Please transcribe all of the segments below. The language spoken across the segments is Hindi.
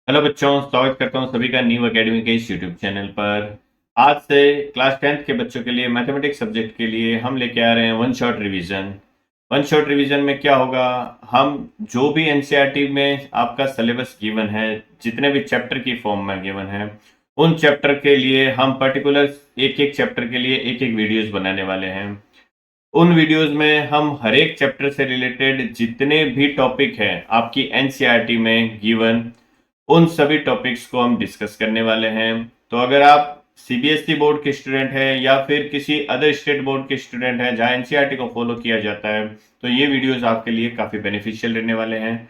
हेलो बच्चों, स्वागत करता हूं सभी का न्यू एकेडमी के इस यूट्यूब चैनल पर। आज से क्लास 10th के बच्चों के लिए मैथमेटिक्स सब्जेक्ट के लिए हम लेके आ रहे हैं one shot revision. One shot revision में क्या होगा, हम जो भी एनसीईआरटी में आपका सिलेबस गिवन है, जितने भी चैप्टर की फॉर्म में गिवन है, उन चैप्टर के लिए हम पर्टिकुलर एक एक चैप्टर के लिए एक एक वीडियोज बनाने वाले हैं। उन वीडियोस में हम हर एक चैप्टर से रिलेटेड जितने भी टॉपिक हैं आपकी एनसीईआरटी में गिवन, उन सभी टॉपिक्स को हम डिस्कस करने वाले हैं। तो अगर आप सीबीएसई बोर्ड के स्टूडेंट हैं या फिर किसी अदर स्टेट बोर्ड के स्टूडेंट हैं जहां एनसीईआरटी को फॉलो किया जाता है, तो ये वीडियोस आपके लिए काफी बेनिफिशियल रहने वाले हैं।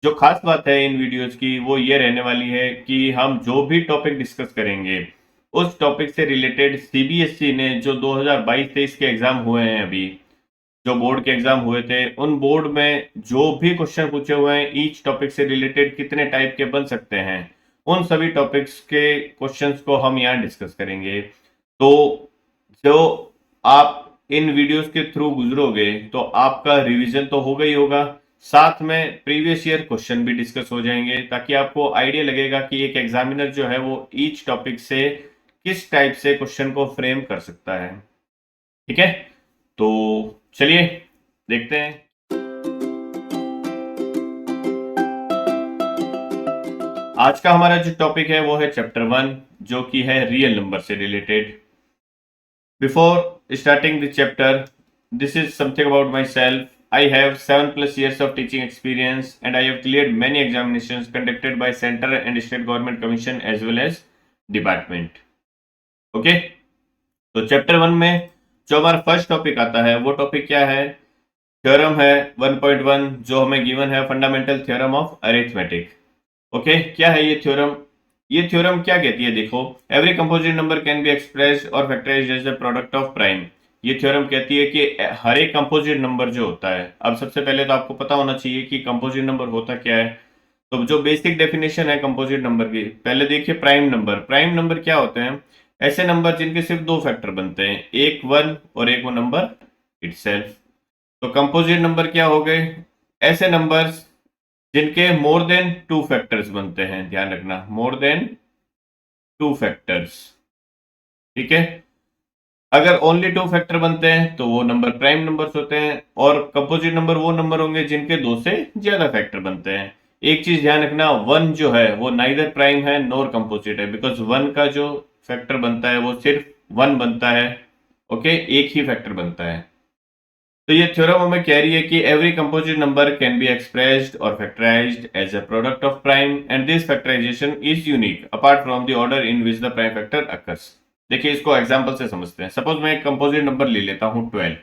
जो खास बात है इन वीडियोस की वो ये रहने वाली है कि हम जो भी टॉपिक डिस्कस करेंगे उस टॉपिक से रिलेटेड सीबीएसई ने जो 2022-23 के एग्जाम हुए हैं, अभी जो बोर्ड के एग्जाम हुए थे, उन बोर्ड में जो भी क्वेश्चन पूछे हुए हैं ईच टॉपिक से रिलेटेड कितने टाइप के बन सकते हैं, उन सभी टॉपिक्स के क्वेश्चंस को हम यहाँ डिस्कस करेंगे। तो जो आप इन वीडियोस के थ्रू गुजरोगे तो आपका रिवीजन तो होगा ही होगा, साथ में प्रीवियस ईयर क्वेश्चन भी डिस्कस हो जाएंगे, ताकि आपको आइडिया लगेगा कि एक एग्जामिनर जो है वो ईच टॉपिक से किस टाइप से क्वेश्चन को फ्रेम कर सकता है। ठीक है, तो चलिए देखते हैं। आज का हमारा जो टॉपिक है वो है चैप्टर 1, जो कि है रियल नंबर से related. Before starting the chapter, this is something about my self. I have 7+ years of teaching experience and I have cleared many examinations conducted by Center and State Government Commission as well as Department. Okay? तो चैप्टर 1 में जो हमारा फर्स्ट टॉपिक आता है वो टॉपिक क्या है? थ्योरम है 1.1, जो हमें गिवन है, fundamental theorem of arithmetic. Okay, क्या है ये थ्योरम? ये थ्योरम क्या कहती है, देखो, every composite number can be expressed और factorised as the product of prime. ये थ्योरम कहती है कि हर एक कंपोजिट नंबर जो होता है, अब सबसे पहले तो आपको पता होना चाहिए कि कंपोजिट नंबर होता क्या है। तो जो बेसिक डेफिनेशन है कंपोजिट नंबर की, पहले देखिए प्राइम नंबर। प्राइम नंबर क्या होते हैं? ऐसे नंबर जिनके सिर्फ दो फैक्टर बनते हैं, एक 1 और एक वो नंबर इटसेल्फ। तो कंपोजिट नंबर क्या हो गए? ऐसे नंबर्स जिनके मोर देन 2 फैक्टर्स बनते हैं, ध्यान रखना, मोर देन 2 फैक्टर्स। ठीक है, अगर ओनली 2 फैक्टर बनते हैं तो वो नंबर प्राइम नंबर्स होते हैं, और कंपोजिट नंबर वो नंबर होंगे जिनके 2 से ज्यादा फैक्टर बनते हैं। एक चीज ध्यान रखना, 1 जो है वो नाइदर प्राइम है नॉर कंपोजिट है, बिकॉज 1 का जो फैक्टर बनता है वो सिर्फ 1 बनता है। ओके, एक ही फैक्टर बनता है। तो ये थ्योरम हमें कह रही है कि every composite number can be expressed और factorised as a product of prime and this factorisation is unique apart from the order in which the prime factor occurs. देखिए, इसको एग्जांपल से समझते हैं। सपोज मैं एक कंपोजिट नंबर ले लेता हूं 12।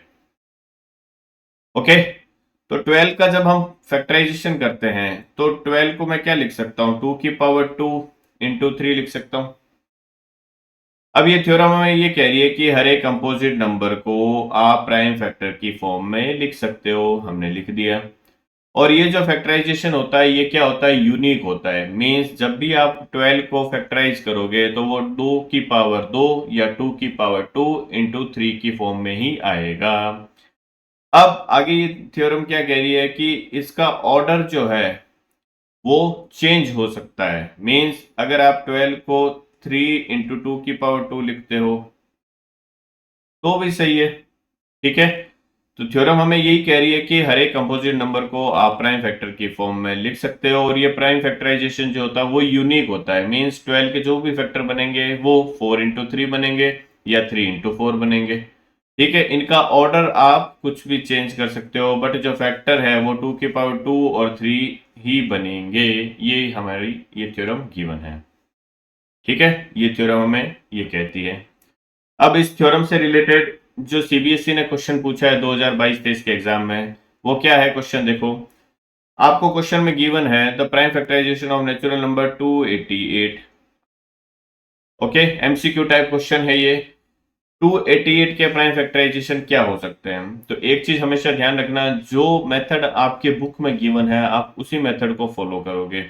ओके, तो 12 का जब हम फैक्टराइजेशन करते हैं तो 12 को मैं क्या लिख सकता हूं? 2 की पावर 2 इंटू 3 लिख सकता हूं। अब ये थ्योरम हमें ये कह रही है कि हर एक कंपोजिट नंबर को आप प्राइम फैक्टर की फॉर्म में लिख सकते हो। हमने लिख दिया। और ये जो फैक्टराइजेशन होता है ये क्या होता है? यूनिक होता है। मींस जब भी आप 12 को फैक्टराइज करोगे तो वो 2 की पावर 2 या 2 की पावर 2 इंटू 3 की फॉर्म में ही आएगा। अब आगे ये थ्योरम क्या कह रही है कि इसका ऑर्डर जो है वो चेंज हो सकता है। मींस अगर आप 12 को 3 इंटू 2 की पावर 2 लिखते हो तो भी सही है। ठीक है, तो थ्योरम हमें यही कह रही है कि हर एक कंपोजिट नंबर को आप प्राइम फैक्टर की फॉर्म में लिख सकते हो, और ये प्राइम फैक्टराइजेशन जो होता है वो यूनिक होता है। मींस 12 के जो भी फैक्टर बनेंगे वो 4 इंटू 3 बनेंगे या 3 इंटू 4 बनेंगे। ठीक है, इनका ऑर्डर आप कुछ भी चेंज कर सकते हो, बट जो फैक्टर है वो 2 की पावर 2 और 3 ही बनेंगे। ये हमारी ये थ्योरम गिवन है। ठीक है, ये थ्योरम हमें ये कहती है। अब इस थ्योरम से रिलेटेड जो सीबीएसई ने क्वेश्चन पूछा है 2022-23 के एग्जाम में, वो क्या है क्वेश्चन? देखो, आपको क्वेश्चन में गिवन है the prime factorization of natural number 288। Okay, MCQ type question है ये। 288 के प्राइम फैक्टराइजेशन क्या हो सकते हैं? तो एक चीज हमेशा ध्यान रखना, जो मेथड आपके बुक में गिवन है आप उसी मेथड को फॉलो करोगे।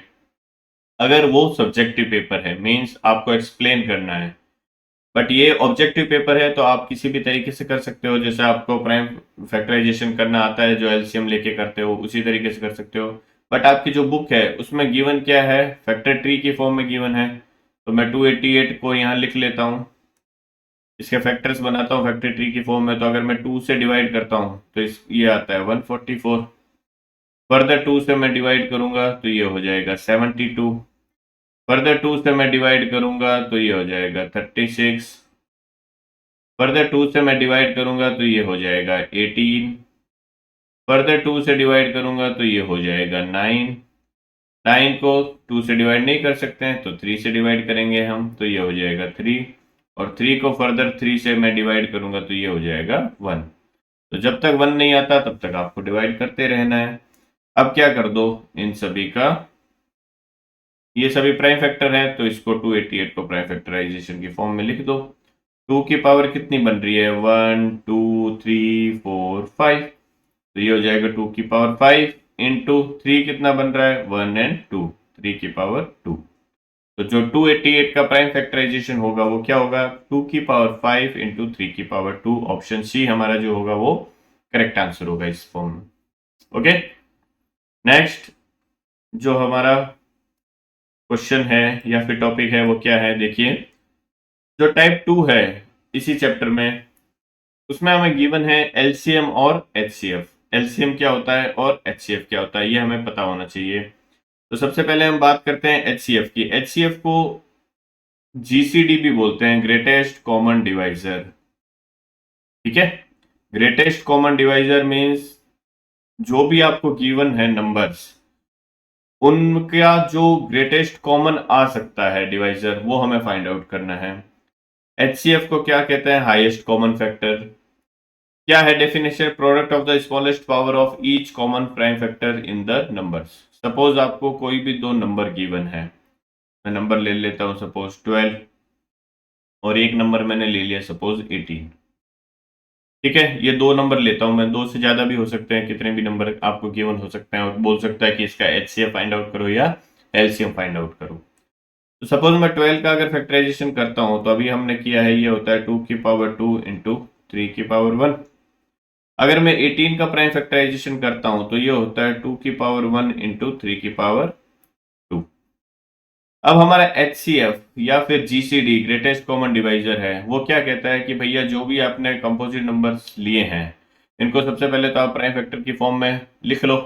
अगर वो सब्जेक्टिव पेपर है, मींस आपको एक्सप्लेन करना है, बट ये ऑब्जेक्टिव पेपर है तो आप किसी भी तरीके से कर सकते हो। जैसे आपको प्राइम फैक्टराइजेशन करना आता है, जो एलसीएम लेके करते हो, उसी तरीके से कर सकते हो। बट आपकी जो बुक है उसमें गिवन क्या है, फैक्टर ट्री की फॉर्म में गिवन है। तो मैं 288 को यहाँ लिख लेता हूँ, इसके फैक्टर्स बनाता हूँ फैक्टर ट्री की फॉर्म में। तो अगर मैं 2 से डिवाइड करता हूँ तो ये आता है 144। फर्दर 2 से मैं डिवाइड करूंगा तो ये हो जाएगा 72। फर्दर 2 से मैं डिवाइड करूंगा तो ये हो जाएगा 36। फर्दर 2 से मैं डिवाइड करूंगा तो ये हो जाएगा 18। फर्दर 2 से डिवाइड करूंगा तो ये हो जाएगा 9। 9 को 2 से डिवाइड नहीं कर सकते हैं तो 3 से डिवाइड करेंगे हम, तो ये हो जाएगा 3। और 3 को फर्दर 3 से मैं डिवाइड करूंगा तो ये हो जाएगा 1। तो जब तक 1 नहीं आता तब तक आपको डिवाइड करते रहना है। अब क्या कर दो, इन सभी का, ये सभी प्राइम फैक्टर है तो इसको 288 को प्राइम फैक्टराइजेशन की फॉर्म में लिख दो। 2 की पावर कितनी बन रही है, 1 2 3 4 5। तो ये हो जाएगा 2 की पावर 5 इंटू 3 कितना बन रहा है, 1 एंड 2, 3 की पावर 2। तो जो 288 का प्राइम फैक्टराइजेशन होगा वो क्या होगा, 2 की पावर 5 इंटू 3 की पावर 2। ऑप्शन सी हमारा जो होगा वो करेक्ट आंसर होगा इस फॉर्म में। ओके, नेक्स्ट जो हमारा क्वेश्चन है या फिर टॉपिक है वो क्या है, देखिए। जो टाइप 2 है इसी चैप्टर में, उसमें हमें गिवन है एलसीएम और एचसीएफ। एलसीएम क्या होता है और एचसीएफ क्या होता है ये हमें पता होना चाहिए। तो सबसे पहले हम बात करते हैं एचसीएफ की। एचसीएफ को जीसीडी भी बोलते हैं, ग्रेटेस्ट कॉमन डिवाइजर। ठीक है, ग्रेटेस्ट कॉमन डिवाइजर मीन्स जो भी आपको गिवन है नंबर्स, उनका जो ग्रेटेस्ट कॉमन आ सकता है डिवाइजर वो हमें फाइंड आउट करना है। एचसीएफ को क्या कहते हैं, हाईएस्ट कॉमन फैक्टर। क्या है definition, product of the smallest power of each common prime factor in the numbers. Suppose आपको कोई भी दो नंबर गिवन है, मैं नंबर ले लेता हूं सपोज 12 और एक नंबर मैंने ले लिया सपोज 18। ठीक है, ये दो नंबर लेता हूं मैं, दो से ज्यादा भी हो सकते हैं, कितने भी नंबर आपको गिवन हो सकते हैं, और बोल सकता है कि इसका एचसीएफ फाइंड आउट करो या एलसीएम फाइंड आउट करो। तो सपोज मैं 12 का अगर फैक्टराइजेशन करता हूं तो अभी हमने किया है, ये होता है 2 की पावर 2 इंटू 3 की पावर 1। अगर मैं 18 का प्राइम फैक्टराइजेशन करता हूं तो ये होता है 2 की पावर 1 इंटू 3 की पावर 2। अब हमारा एचसीएफ या फिर जीसीडी ग्रेटेस्ट कॉमन डिवाइजर है, वो क्या कहता है कि भैया जो भी आपने कंपोजिट नंबर्स लिए हैं इनको सबसे पहले तो आप प्राइम फैक्टर की फॉर्म में लिख लो।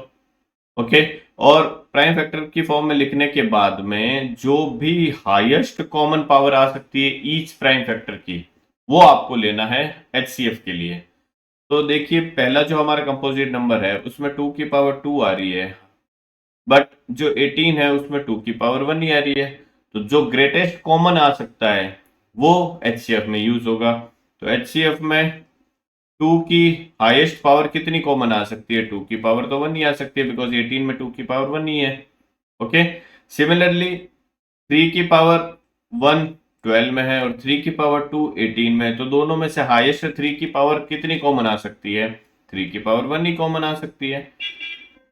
ओके, और प्राइम फैक्टर की फॉर्म में लिखने के बाद में जो भी हाईएस्ट कॉमन पावर आ सकती है ईच प्राइम फैक्टर की, वो आपको लेना है एचसीएफ के लिए। तो देखिए, पहला जो हमारा कंपोजिट नंबर है उसमें 2 की पावर 2 आ रही है, बट जो 18 है उसमें 2 की पावर 1 ही आ रही है। तो जो ग्रेटेस्ट कॉमन आ सकता है वो एचसीएफ में यूज होगा। तो एचसीएफ में 2 की हाईएस्ट पावर कितनी कॉमन आ सकती है, 2 की पावर तो 1 ही आ सकती है, बिकॉज 18 में 2 की पावर 1 ही है। ओके, सिमिलरली 3 की पावर 1 12 में है और 3 की पावर 2 18 में है, तो दोनों में से हाईएस्ट 3 की पावर कितनी कॉमन आ सकती है, 3 की पावर 1 ही कॉमन आ सकती है।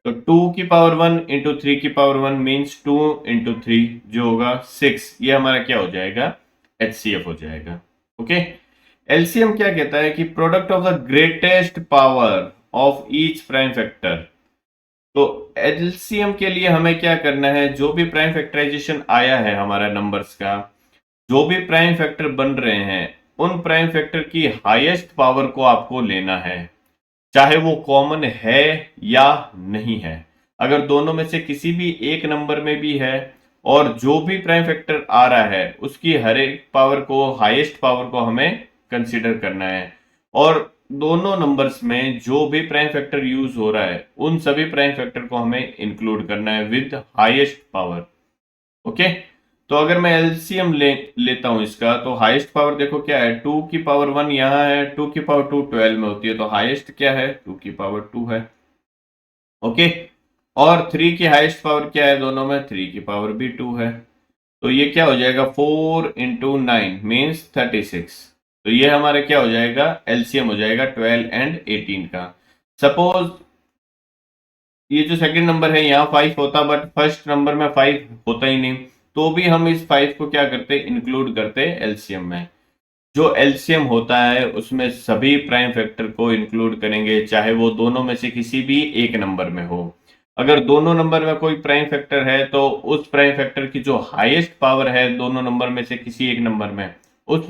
तो 2 की पावर 1 इंटू 3 की पावर 1 मीन्स 2 इंटू 3 जो होगा 6। ये हमारा क्या हो जाएगा, एचसीएफ हो जाएगा। ओके, एलसीएम क्या कहता है कि product of the greatest power of each prime factor. तो एलसीएम के लिए हमें क्या करना है, जो भी प्राइम फैक्टराइजेशन आया है हमारा नंबर्स का, जो भी प्राइम फैक्टर बन रहे हैं उन प्राइम फैक्टर की हाईएस्ट पावर को आपको लेना है, चाहे वो कॉमन है या नहीं है। अगर दोनों में से किसी भी एक नंबर में भी है और जो भी प्राइम फैक्टर आ रहा है उसकी हर एक पावर को, हाईएस्ट पावर को हमें कंसीडर करना है। और दोनों नंबर्स में जो भी प्राइम फैक्टर यूज हो रहा है उन सभी प्राइम फैक्टर को हमें इंक्लूड करना है विद हाईएस्ट पावर। ओके, तो अगर मैं एलसीएम लेता हूं इसका, तो हाईएस्ट पावर देखो क्या है, 2 की पावर 1 यहाँ है, 2 की पावर 2 12 में होती है, तो हाईएस्ट क्या है, 2 की पावर 2 है। ओके, और 3 की हाईएस्ट पावर क्या है, दोनों में 3 की पावर भी 2 है। तो ये क्या हो जाएगा, 4 इंटू 9 मीन्स 36। तो ये हमारा क्या हो जाएगा, एलसीएम हो जाएगा 12 एंड 18 का। सपोज ये जो सेकंड नंबर है यहाँ 5 होता, बट फर्स्ट नंबर में 5 होता ही नहीं, तो भी हम इस 5 को क्या करते, इंक्लूड करते एलसीएम में। जो एलसीएम होता है उसमें सभी प्राइम फैक्टर को इंक्लूड करेंगे, चाहे वो दोनों में से किसी भी एक नंबर में हो। अगर दोनों नंबर में कोई प्राइम फैक्टर है तो उस प्राइम फैक्टर की जो हाईएस्ट पावर है दोनों नंबर में से किसी एक नंबर में, उस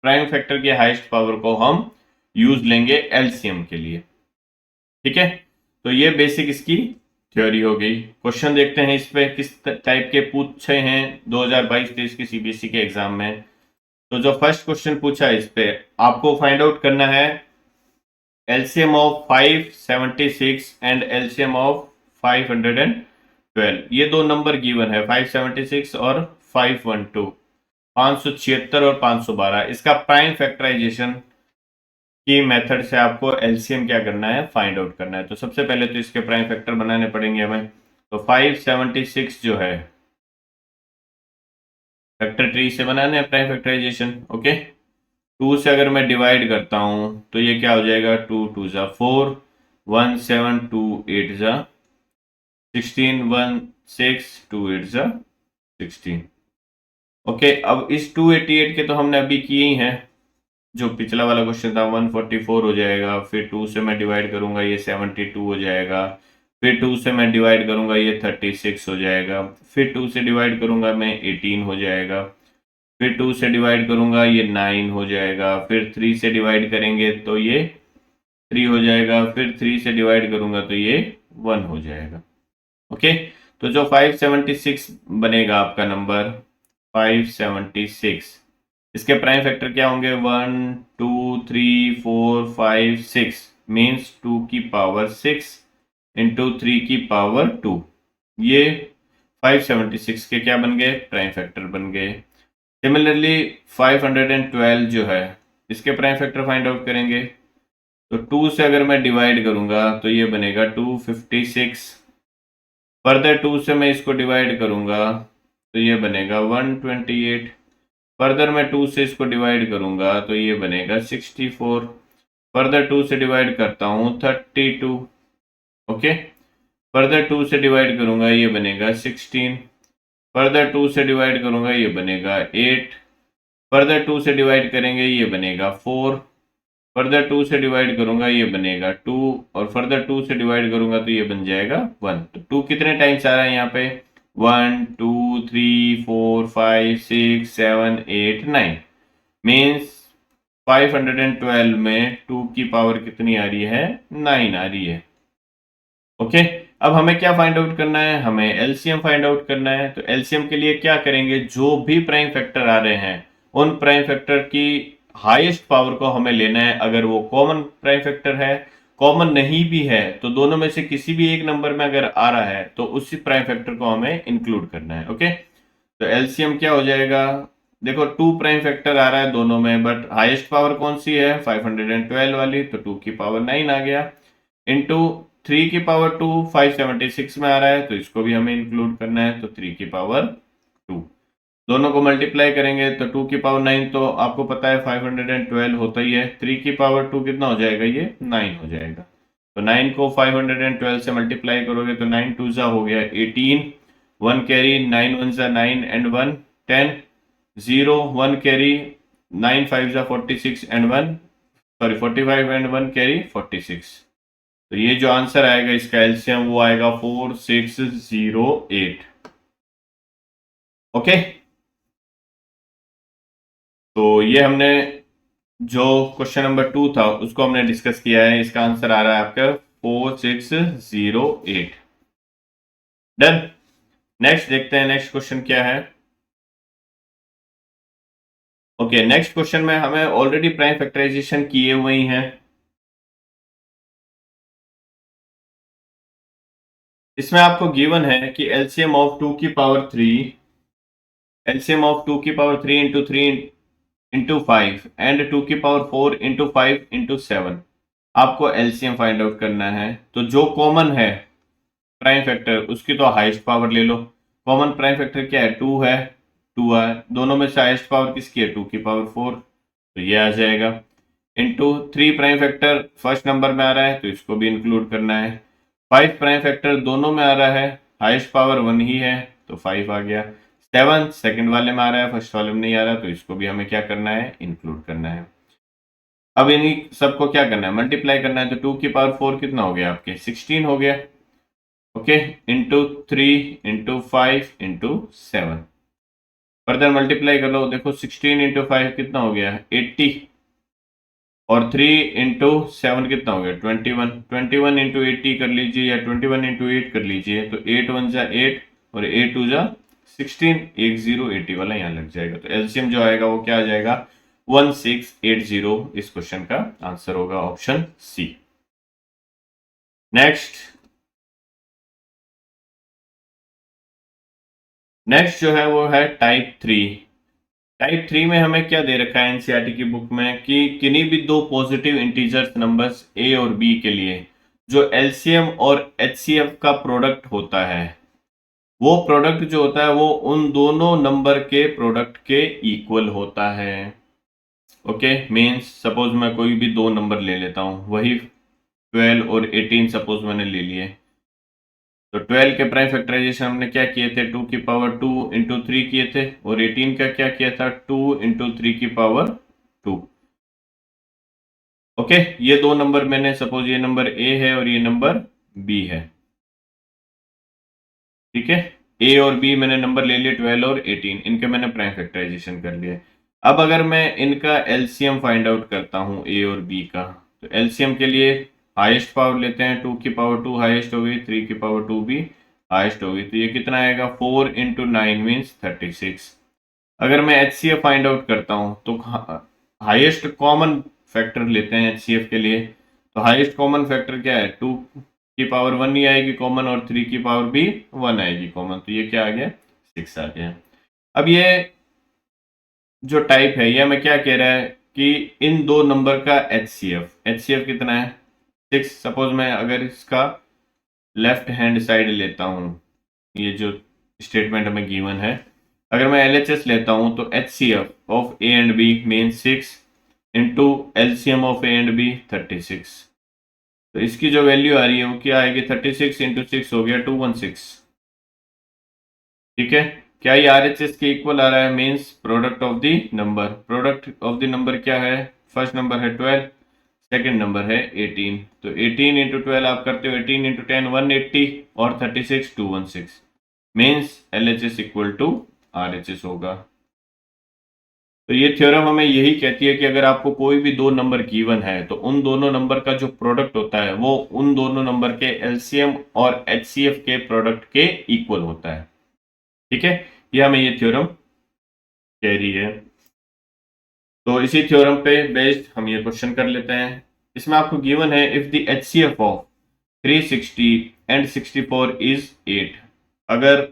प्राइम फैक्टर की हाईएस्ट पावर को हम यूज लेंगे एलसीएम के लिए। ठीक है, तो ये बेसिक इसकी थ्योरी हो गई। क्वेश्चन देखते हैं इस पे किस टाइप के पूछे हैं 2022-23 के सीबीएसई के एग्जाम में। तो जो फर्स्ट क्वेश्चन पूछा है इस पे आपको फाइंड आउट करना है LCM of 576 and LCM of 512। ये दो नंबर गिवन है 576 और 512, 576 और 512। इसका प्राइम फैक्टराइजेशन की मेथड से आपको एलसीएम क्या करना है, फाइंड आउट करना है। तो सबसे पहले तो इसके प्राइम फैक्टर बनाने पड़ेंगे हमें। तो 576 जो है फैक्टर ट्री से बनाने हैं प्राइम फैक्टराइजेशन। ओके, 2 से अगर मैं डिवाइड करता हूं तो ये क्या हो जाएगा, 2 2 जा 4, 1 7 2 8 जा 16, 1 6 2 8 जा 16। ओके, अब इस 288 के तो हमने अभी किए ही हैं, जो पिछला वाला क्वेश्चन था 144 हो जाएगा, फिर 2 से मैं डिवाइड करूंगा ये 72 हो जाएगा, फिर 2 से मैं डिवाइड करूंगा ये 36 हो जाएगा, फिर 2 से डिवाइड करूंगा मैं 18 हो जाएगा, फिर 2 से डिवाइड करूंगा ये 9 हो जाएगा, फिर 3 से डिवाइड करेंगे तो ये 3 हो जाएगा, फिर 3 से डिवाइड करूंगा तो ये 1 हो जाएगा। ओके, तो जो 576 बनेगा आपका नंबर 576, इसके प्राइम फैक्टर क्या होंगे, 1 2 3 4 5 6, मीन्स 2 की पावर 6 इंटू 3 की पावर 2। ये 576 के क्या बन गए, प्राइम फैक्टर बन गए। सिमिलरली 512 जो है इसके प्राइम फैक्टर फाइंड आउट करेंगे। तो 2 से अगर मैं डिवाइड करूंगा तो ये बनेगा 256, फर्दर 2 से मैं इसको डिवाइड करूंगा तो ये बनेगा 128, फर्दर मैं 2 से इसको डिवाइड करूंगा तो ये बनेगा 64, फर्दर 2 से डिवाइड करता हूं 32। ओके, फर्दर 2 से डिवाइड करूंगा ये बनेगा 16, फर्दर 2 से डिवाइड करूंगा ये बनेगा 8, फर्दर 2 से डिवाइड करेंगे ये बनेगा 4, फर्दर 2 से डिवाइड करूंगा ये बनेगा 2, और फर्दर 2 से डिवाइड करूंगा तो ये बन जाएगा 1। तो 2 कितने टाइम्स आ रहा है यहाँ पे, 1 2 3 4 5 6 7 8 9, मीन्स 512 में 2 की पावर कितनी आ रही है, 9 आ रही है। ओके, अब हमें क्या फाइंड आउट करना है, हमें एलसीएम फाइंड आउट करना है। तो एलसीएम के लिए क्या करेंगे, जो भी प्राइम फैक्टर आ रहे हैं उन प्राइम फैक्टर की हाईएस्ट पावर को हमें लेना है। अगर वो कॉमन प्राइम फैक्टर है, कॉमन नहीं भी है तो दोनों में से किसी भी एक नंबर में अगर आ रहा है तो उसी प्राइम फैक्टर को हमें इंक्लूड करना है। ओके, तो एलसीएम क्या हो जाएगा, देखो 2 प्राइम फैक्टर आ रहा है दोनों में, बट हाईएस्ट पावर कौन सी है, 512 वाली, तो 2 की पावर 9 आ गया, इंटू 3 की पावर 2 576 में आ रहा है तो इसको भी हमें इंक्लूड करना है, तो 3 की पावर 2, दोनों को मल्टीप्लाई करेंगे तो 2 की पावर 9 तो आपको पता है 512 होता ही है, 3 की पावर 2 कितना हो जाएगा, ये 9 हो जाएगा। तो 9 को 512 से मल्टीप्लाई करोगे तो 9 2 जा हो गया 18, 1 कैरी, 9 1 जा 9 एंड 1 10, 0 1 कैरी, 9 5 जा 46 एंड 1 सॉरी 45 एंड 1 कैरी 46। तो ये जो आंसर आएगा इसका एलसीएम वो आएगा 4608। ओके, तो ये हमने जो क्वेश्चन नंबर 2 था उसको हमने डिस्कस किया है। इसका आंसर आ रहा है आपका 4608। डन, नेक्स्ट देखते हैं नेक्स्ट क्वेश्चन क्या है। ओके, नेक्स्ट क्वेश्चन में हमें ऑलरेडी प्राइम फैक्टराइजेशन किए हुए ही हैं। इसमें आपको गिवन है कि एलसीएम ऑफ 2 की पावर 3, एलसीएम ऑफ 2 की पावर 3 इंटू 3 इंटू 5 एंड 2 की पावर 4 इंटू 5 इंटू 7, आपको एलसीएम फाइंड आउट करना है। तो जो कॉमन है प्राइम फैक्टर उसकी तो हाईएस्ट पावर ले लो। कॉमन प्राइम फैक्टर क्या है, 2 है, 2 है, दोनों में से हाईएस्ट पावर किसकी है, 2 की पावर 4, तो ये आ जाएगा। Into 3 prime factor first number में आ रहा है तो इसको भी इंक्लूड करना है। 5 प्राइम फैक्टर दोनों में आ रहा है, हाईएस्ट पावर 1 ही है तो 5 आ गया। 7 सेकंड वाले में आ रहा है, फर्स्ट वाले में नहीं आ रहा, तो इसको भी हमें क्या करना है, इंक्लूड करना है। अब इन्हीं सबको क्या करना है, मल्टीप्लाई करना है। तो 2 की पावर 4 कितना हो गया आपके, 16 हो गया। Okay, okay, into 3 into 5 into 7। Further multiply कर लो, देखो 16 इंटू 5 कितना हो गया 80, और 3 इंटू 7 कितना हो गया 21। 21 इंटू 80 कर लीजिए या 21 इंटू 8 कर लीजिए, तो 8 1 जा 8 और 8 2 जा 16, 1080 वाला यहाँ लग जाएगा। तो एलसीएम जो आएगा वो क्या आ जाएगा 1680। इस क्वेश्चन का आंसर होगा ऑप्शन सी। नेक्स्ट जो है वो है टाइप 3। टाइप 3 में हमें क्या दे रखा है एनसीईआरटी की बुक में कि किन्हीं भी दो पॉजिटिव इंटीजर्स नंबर्स ए और बी के लिए जो एलसीएम और एचसीएफ का प्रोडक्ट होता है, वो प्रोडक्ट जो होता है वो उन दोनों नंबर के प्रोडक्ट के इक्वल होता है। ओके, मीन्स सपोज मैं कोई भी दो नंबर ले लेता हूं, वही 12 और 18 सपोज मैंने ले लिए, तो 12 के प्राइम फैक्टराइजेशन हमने क्या किए थे 2 की पावर 2 इंटू 3 किए थे, और 18 का क्या किया था 2 इंटू 3 की पावर 2। ओके, ये दो नंबर मैंने सपोज ये नंबर ए है और ये नंबर बी है। ठीक है, ए और बी मैंने नंबर ले लिए 12 और 18, इनके मैंने प्राइम फैक्टराइजेशन कर लिए। अब अगर मैं इनका एलसीएम फाइंड आउट करता हूं ए और बी का, तो एलसीएम के लिए हाईएस्ट पावर लेते हैं, 2 की पावर 2 हाईएस्ट हो गई, 3 की पावर 2 भी हाईएस्ट हो गई, तो ये कितना आएगा 4 इंटू 9 मीन्स 36। अगर मैं एचसीएफ फाइंड आउट करता हूं तो हाईएस्ट कॉमन फैक्टर लेते हैं एचसीएफ के लिए, तो हाईएस्ट कॉमन फैक्टर क्या है 2 की पावर 1 ही आएगी कॉमन, और 3 की पावर भी 1 आएगी कॉमन, तो ये क्या आ गया 6 आ गया। अब ये जो टाइप है ये हमें क्या कह रहा है कि इन दो नंबर का एचसीएफ कितना है 6। सपोज मैं अगर इसका लेफ्ट हैंड साइड लेता हूं, ये जो स्टेटमेंट हमें गिवन है, अगर मैं एलएचएस लेता हूं तो HCF of a and b mean 6 into LCM of a and b 36। तो इसकी जो वैल्यू आ रही है वो क्या आएगी 36 इंटू 6 हो गया 216। ठीक है, क्या ये आरएचएस के इक्वल आ रहा है, means product of the number. Product of the number क्या है, फर्स्ट नंबर है 12, सेकंड नंबर है 18, तो 18 इंटू 12 आप करते हो 18 इंटू 10 180 और 36 216, means LHS equal to RHS होगा। तो ये थ्योरम हमें यही कहती है कि अगर आपको कोई भी दो नंबर गिवन है तो उन दोनों नंबर का जो प्रोडक्ट होता है वो उन दोनों नंबर के एलसीएम और एचसीएफ के प्रोडक्ट के इक्वल होता है। ठीक है, ये हमें ये थ्योरम कह रही है। तो इसी थ्योरम पे बेस्ड हम ये क्वेश्चन कर लेते हैं। इसमें आपको गिवन है if the HCF of 360 and 64 is 8। अगर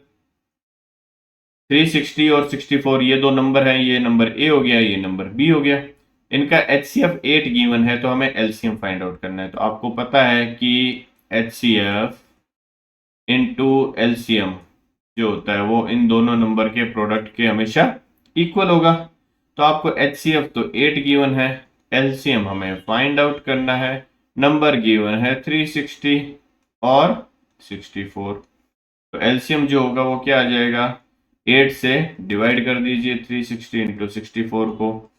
360 और 64 ये दो नंबर हैं, ये नंबर ए हो गया, ये नंबर बी हो गया, इनका एचसीएफ 8 गिवन है, तो हमें एलसीएम फाइंड आउट करना है। तो आपको पता है कि एचसीएफ इनटू एलसीएम जो होता है वो इन दोनों नंबर के प्रोडक्ट के हमेशा इक्वल होगा। तो आपको एचसीएफ तो 8 गिवन है, एलसीएम हमें फाइंड आउट करना है, नंबर गिवन है 360 और 64। तो एलसीएम जो होगा वो क्या आ जाएगा 8 से डिवाइड कर दीजिए 360 इंटू 64 को,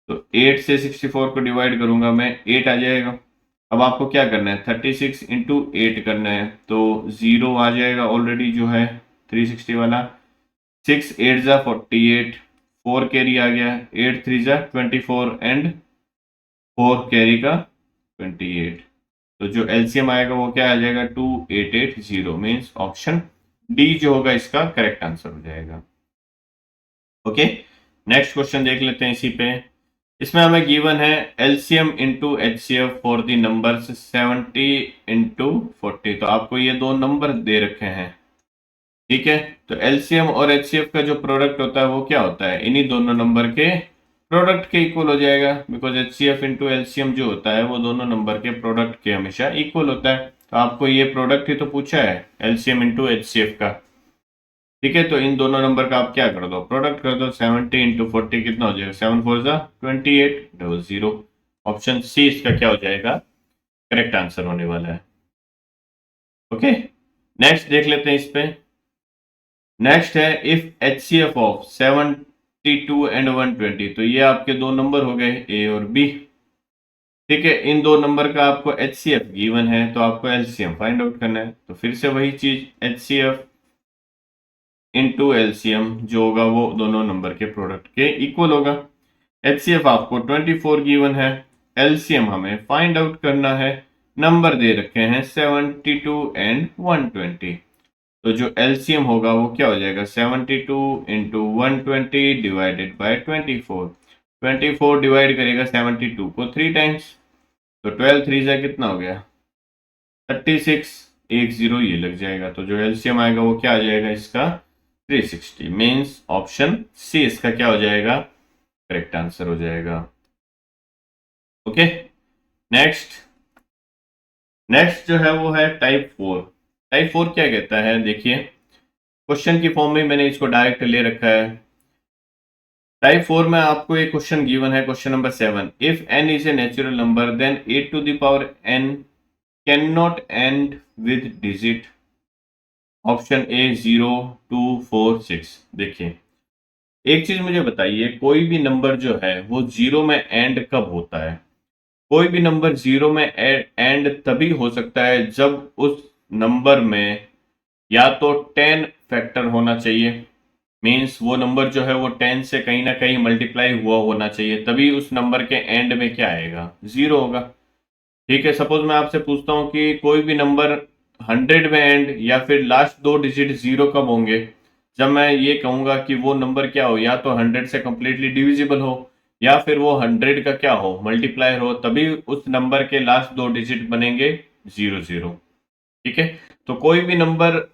तो 8 से 64 को डिवाइड करूंगा मैं 8 आ जाएगा। अब आपको क्या करना है 36 इंटू 8 करना है, तो 0 आ जाएगा ऑलरेडी जो है 360 वाला, 6 8 जा 48, 4 कैरी आ गया, 8 3 जा 24 एंड 4 कैरी का 28। तो जो एलसीएम आएगा वो क्या आ जाएगा 2880, मीन्स ऑप्शन डी जो होगा इसका करेक्ट आंसर हो जाएगा। ओके, नेक्स्ट क्वेश्चन देख लेते हैं इसी पे। इसमें हमें गिवन है LCM into HCF for the numbers 70 into 40। तो आपको ये दो नंबर दे रखे हैं। ठीक है, तो एलसीएम और एचसीएफ का जो प्रोडक्ट होता है वो क्या होता है इन्हीं दोनों नंबर के प्रोडक्ट के इक्वल हो जाएगा, बिकॉज एचसीएफ इंटू एलसीएम जो होता है वो दोनों नंबर के प्रोडक्ट के हमेशा इक्वल होता है। तो आपको ये प्रोडक्ट ही तो पूछा है एलसीएम इंटू एचसीएफ का। ठीक है, तो इन दोनों नंबर का आप क्या कर दो प्रोडक्ट कर दो, 70 इंटू 40 कितना हो जाएगा 7 4 जा 2800। ऑप्शन सी इसका क्या हो जाएगा करेक्ट आंसर होने वाला है। ओके, नेक्स्ट देख लेते हैं इस पे। नेक्स्ट है इफ एचसीएफ ऑफ 72 एंड 120। तो ये आपके दो नंबर हो गए ए और बी। ठीक है, इन दो नंबर का आपको HCF गिवन है, तो आपको LCM फाइंड आउट करना है। तो फिर से वही चीज, HCF इंटू LCM जो होगा वो दोनों नंबर के प्रोडक्ट के इक्वल होगा। HCF आपको 24 गिवन है, LCM हमें फाइंड आउट करना है। नंबर दे रखे हैं 72 एंड 120। तो जो LCM होगा वो क्या हो जाएगा, 72 इंटू 120 डिवाइडेड बाय 24। 24 डिवाइड करेगा 72 को 3 टाइम्स, तो 12 3 जा कितना हो गया 36, 10 ये लग जाएगा। तो जो LCM आएगा वो क्या आ जाएगा इसका 360। मीन्स ऑप्शन सी इसका क्या हो जाएगा, करेक्ट आंसर हो जाएगा। ओके, नेक्स्ट नेक्स्ट जो है वो है टाइप 4। टाइप 4 क्या कहता है, देखिए क्वेश्चन की फॉर्म में मैंने इसको डायरेक्ट ले रखा है। टाइप 4 में आपको एक क्वेश्चन गिवन है, question number 7, if n is a natural number then 8 to the power n can not end with digit. Option a 0 2 4 6। देखिए एक चीज मुझे बताइए, कोई भी नंबर जो है वो जीरो में एंड कब होता है? कोई भी नंबर जीरो में एंड तभी हो सकता है जब उस नंबर में या तो 10 फैक्टर होना चाहिए, मीन्स वो नंबर जो है वो 10 से कहीं ना कहीं मल्टीप्लाई हुआ होना चाहिए, तभी उस नंबर के एंड में क्या आएगा, जीरो होगा। ठीक है, सपोज मैं आपसे पूछता हूँ कि कोई भी नंबर 100 में एंड या फिर लास्ट दो डिजिट जीरो कब होंगे, जब मैं ये कहूंगा कि वो नंबर क्या हो, या तो 100 से कंप्लीटली डिविजिबल हो या फिर वो 100 का क्या हो, मल्टीप्लायर हो, तभी उस नंबर के लास्ट दो डिजिट बनेंगे 00। ठीक है, तो कोई भी नंबर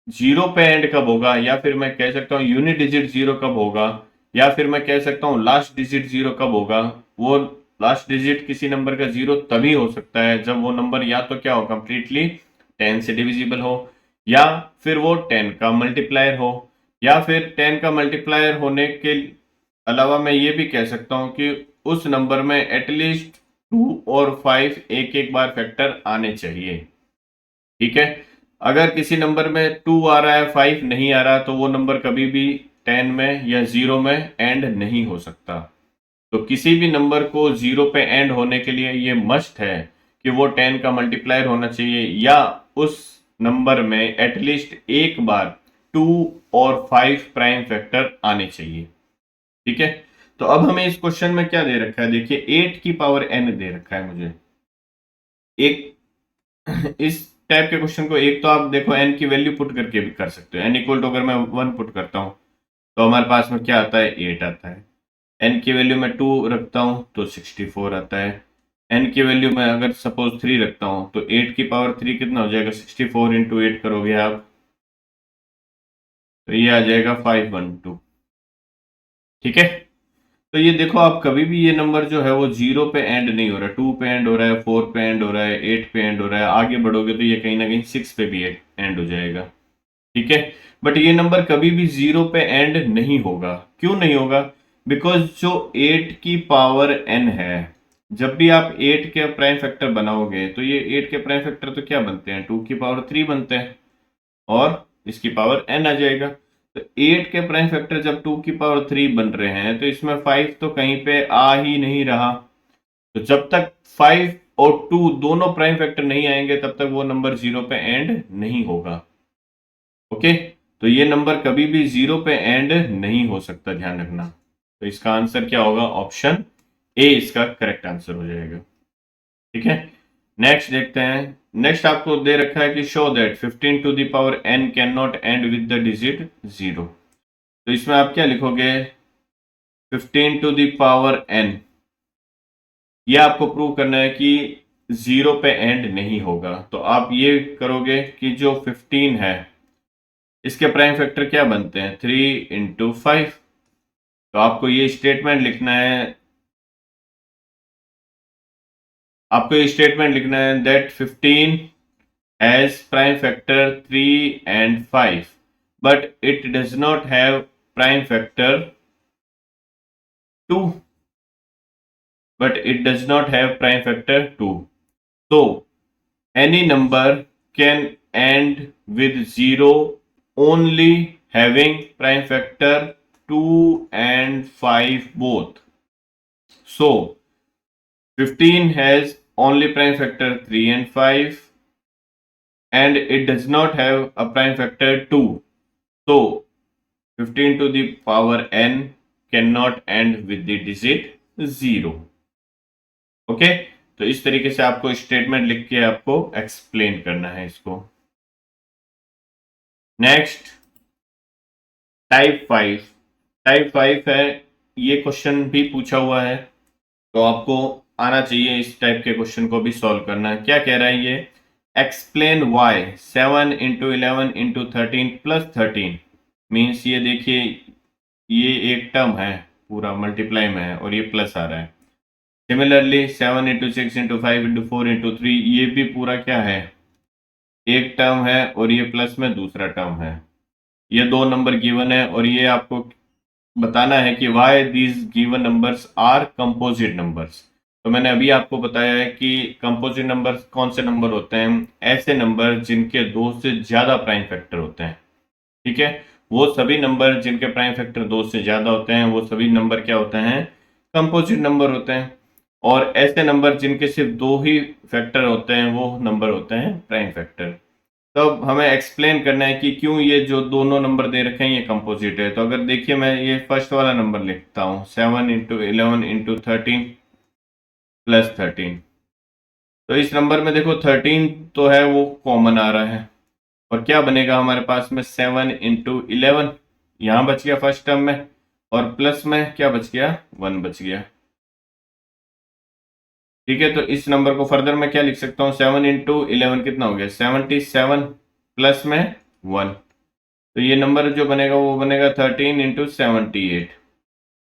जीरो पे एंड कब होगा, या फिर मैं कह सकता हूँ यूनिट डिजिट जीरो कब होगा, या फिर मैं कह सकता हूँ लास्ट डिजिट जीरो कब होगा, वो लास्ट डिजिट किसी नंबर का जीरो तभी हो सकता है जब वो नंबर या तो क्या हो, कंप्लीटली 10 से डिविजिबल हो, या फिर वो 10 का मल्टीप्लायर हो, या फिर 10 का मल्टीप्लायर होने के अलावा मैं ये भी कह सकता हूँ कि उस नंबर में एटलीस्ट 2 और 5 एक एक बार फैक्टर आने चाहिए। ठीक है, अगर किसी नंबर में 2 आ रहा है 5 नहीं आ रहा, तो वो नंबर कभी भी 10 में या 0 में एंड नहीं हो सकता। तो किसी भी नंबर को 0 पे एंड होने के लिए ये मस्ट है कि वो 10 का मल्टीप्लायर होना चाहिए, या उस नंबर में एटलीस्ट एक बार 2 और 5 प्राइम फैक्टर आने चाहिए। ठीक है, तो अब हमें इस क्वेश्चन में क्या दे रखा है, देखिए 8 की पावर n दे रखा है मुझे। एक इस टाइप के क्वेश्चन को एक तो आप देखो n की वैल्यू पुट करके भी कर सकते हो। n इक्वल टू अगर मैं 1 पुट करता हूं तो हमारे पास में क्या आता है, 8 आता है। n की वैल्यू मैं 2 रखता हूं तो 64 आता है। n की वैल्यू मैं अगर सपोज 3 रखता हूं तो 8 की पावर 3 कितना हो जाएगा, 64 इंटू 8 करोगे आप तो ये आ जाएगा 512। ठीक है, तो ये देखो आप कभी भी ये नंबर जो है वो 0 पे एंड नहीं हो रहा है, 2 पे एंड हो रहा है, 4 पे एंड हो रहा है, 8 पे एंड हो रहा है, आगे बढ़ोगे तो ये कहीं ना कहीं 6 पे भी एंड हो जाएगा। ठीक है, बट ये नंबर कभी भी 0 पे एंड नहीं होगा। क्यों नहीं होगा, बिकॉज जो 8 की पावर n है, जब भी आप 8 के प्राइम फैक्टर बनाओगे तो ये 8 के प्राइम फैक्टर तो क्या बनते हैं, 2 की पावर 3 बनते हैं, और इसकी पावर n आ जाएगा। तो 8 के प्राइम फैक्टर जब 2 की पावर 3 बन रहे हैं तो इसमें 5 तो कहीं पे आ ही नहीं रहा। तो जब तक 5 और 2 दोनों प्राइम फैक्टर नहीं आएंगे तब तक वो नंबर 0 पे एंड नहीं होगा। ओके, तो ये नंबर कभी भी 0 पे एंड नहीं हो सकता, ध्यान रखना। तो इसका आंसर क्या होगा, ऑप्शन ए इसका करेक्ट आंसर हो जाएगा। ठीक है, नेक्स्ट देखते हैं। नेक्स्ट आपको दे रखा है कि show that 15 to the power n can not end with the digit 0। तो इसमें आप क्या लिखोगे, 15 टू द पावर n, ये आपको प्रूव करना है कि 0 पे एंड नहीं होगा। तो आप ये करोगे कि जो 15 है इसके प्राइम फैक्टर क्या बनते हैं, 3 इंटू 5। तो आपको ये स्टेटमेंट लिखना है, that 15 has prime factor 3 and 5 but it does not have prime factor 2, तो any number can end with 0 only having prime factor 2 and 5 both. So 15 has only prime factor 3 and 5 and it does not have a prime factor 2. So 15 to the power n cannot end with the digit 0. Okay, तो इस तरीके से आपको स्टेटमेंट लिख के आपको एक्सप्लेन करना है इसको। नेक्स्ट टाइप 5 है, ये क्वेश्चन भी पूछा हुआ है तो आपको आना चाहिए इस टाइप के क्वेश्चन को भी सॉल्व करना है। क्या कह रहा है ये, explain why 7 into 11 into 13 plus 13 means, ये देखिए ये एक टर्म है पूरा मल्टीप्लाई में है और ये प्लस आ रहा है। Similarly 7 into 6 into 5 into 4 into 3 ये भी पूरा क्या है, एक टर्म है और ये प्लस में दूसरा टर्म है। ये दो नंबर गिवन है और ये आपको बताना है कि why these given numbers are composite numbers. तो मैंने अभी आपको बताया है कि कंपोजिट नंबर्स कौन से नंबर होते हैं, ऐसे नंबर जिनके दो से ज्यादा प्राइम फैक्टर होते हैं। ठीक है, वो सभी नंबर जिनके प्राइम फैक्टर दो से ज्यादा होते हैं वो सभी नंबर क्या होते हैं, कंपोजिट नंबर होते हैं। और ऐसे नंबर जिनके सिर्फ दो ही फैक्टर होते हैं वो नंबर होते हैं प्राइम फैक्टर। तो अब हमें एक्सप्लेन करना है कि क्यों ये जो दोनों नंबर दे रखे हैं ये कंपोजिट है। तो अगर देखिए मैं ये फर्स्ट वाला नंबर लिखता हूँ 7 इंटू 11 इंटू 13 प्लस 13। तो इस नंबर में देखो 13 तो है वो कॉमन आ रहा है और क्या बनेगा हमारे पास में 7 इंटू 11 यहाँ बच गया फर्स्ट टर्म में और प्लस में क्या बच गया 1 बच गया। ठीक है, तो इस नंबर को फर्दर मैं क्या लिख सकता हूँ, 7 इंटू 11 कितना हो गया 77 प्लस में 1। तो ये नंबर जो बनेगा वो बनेगा 13 इंटू 78।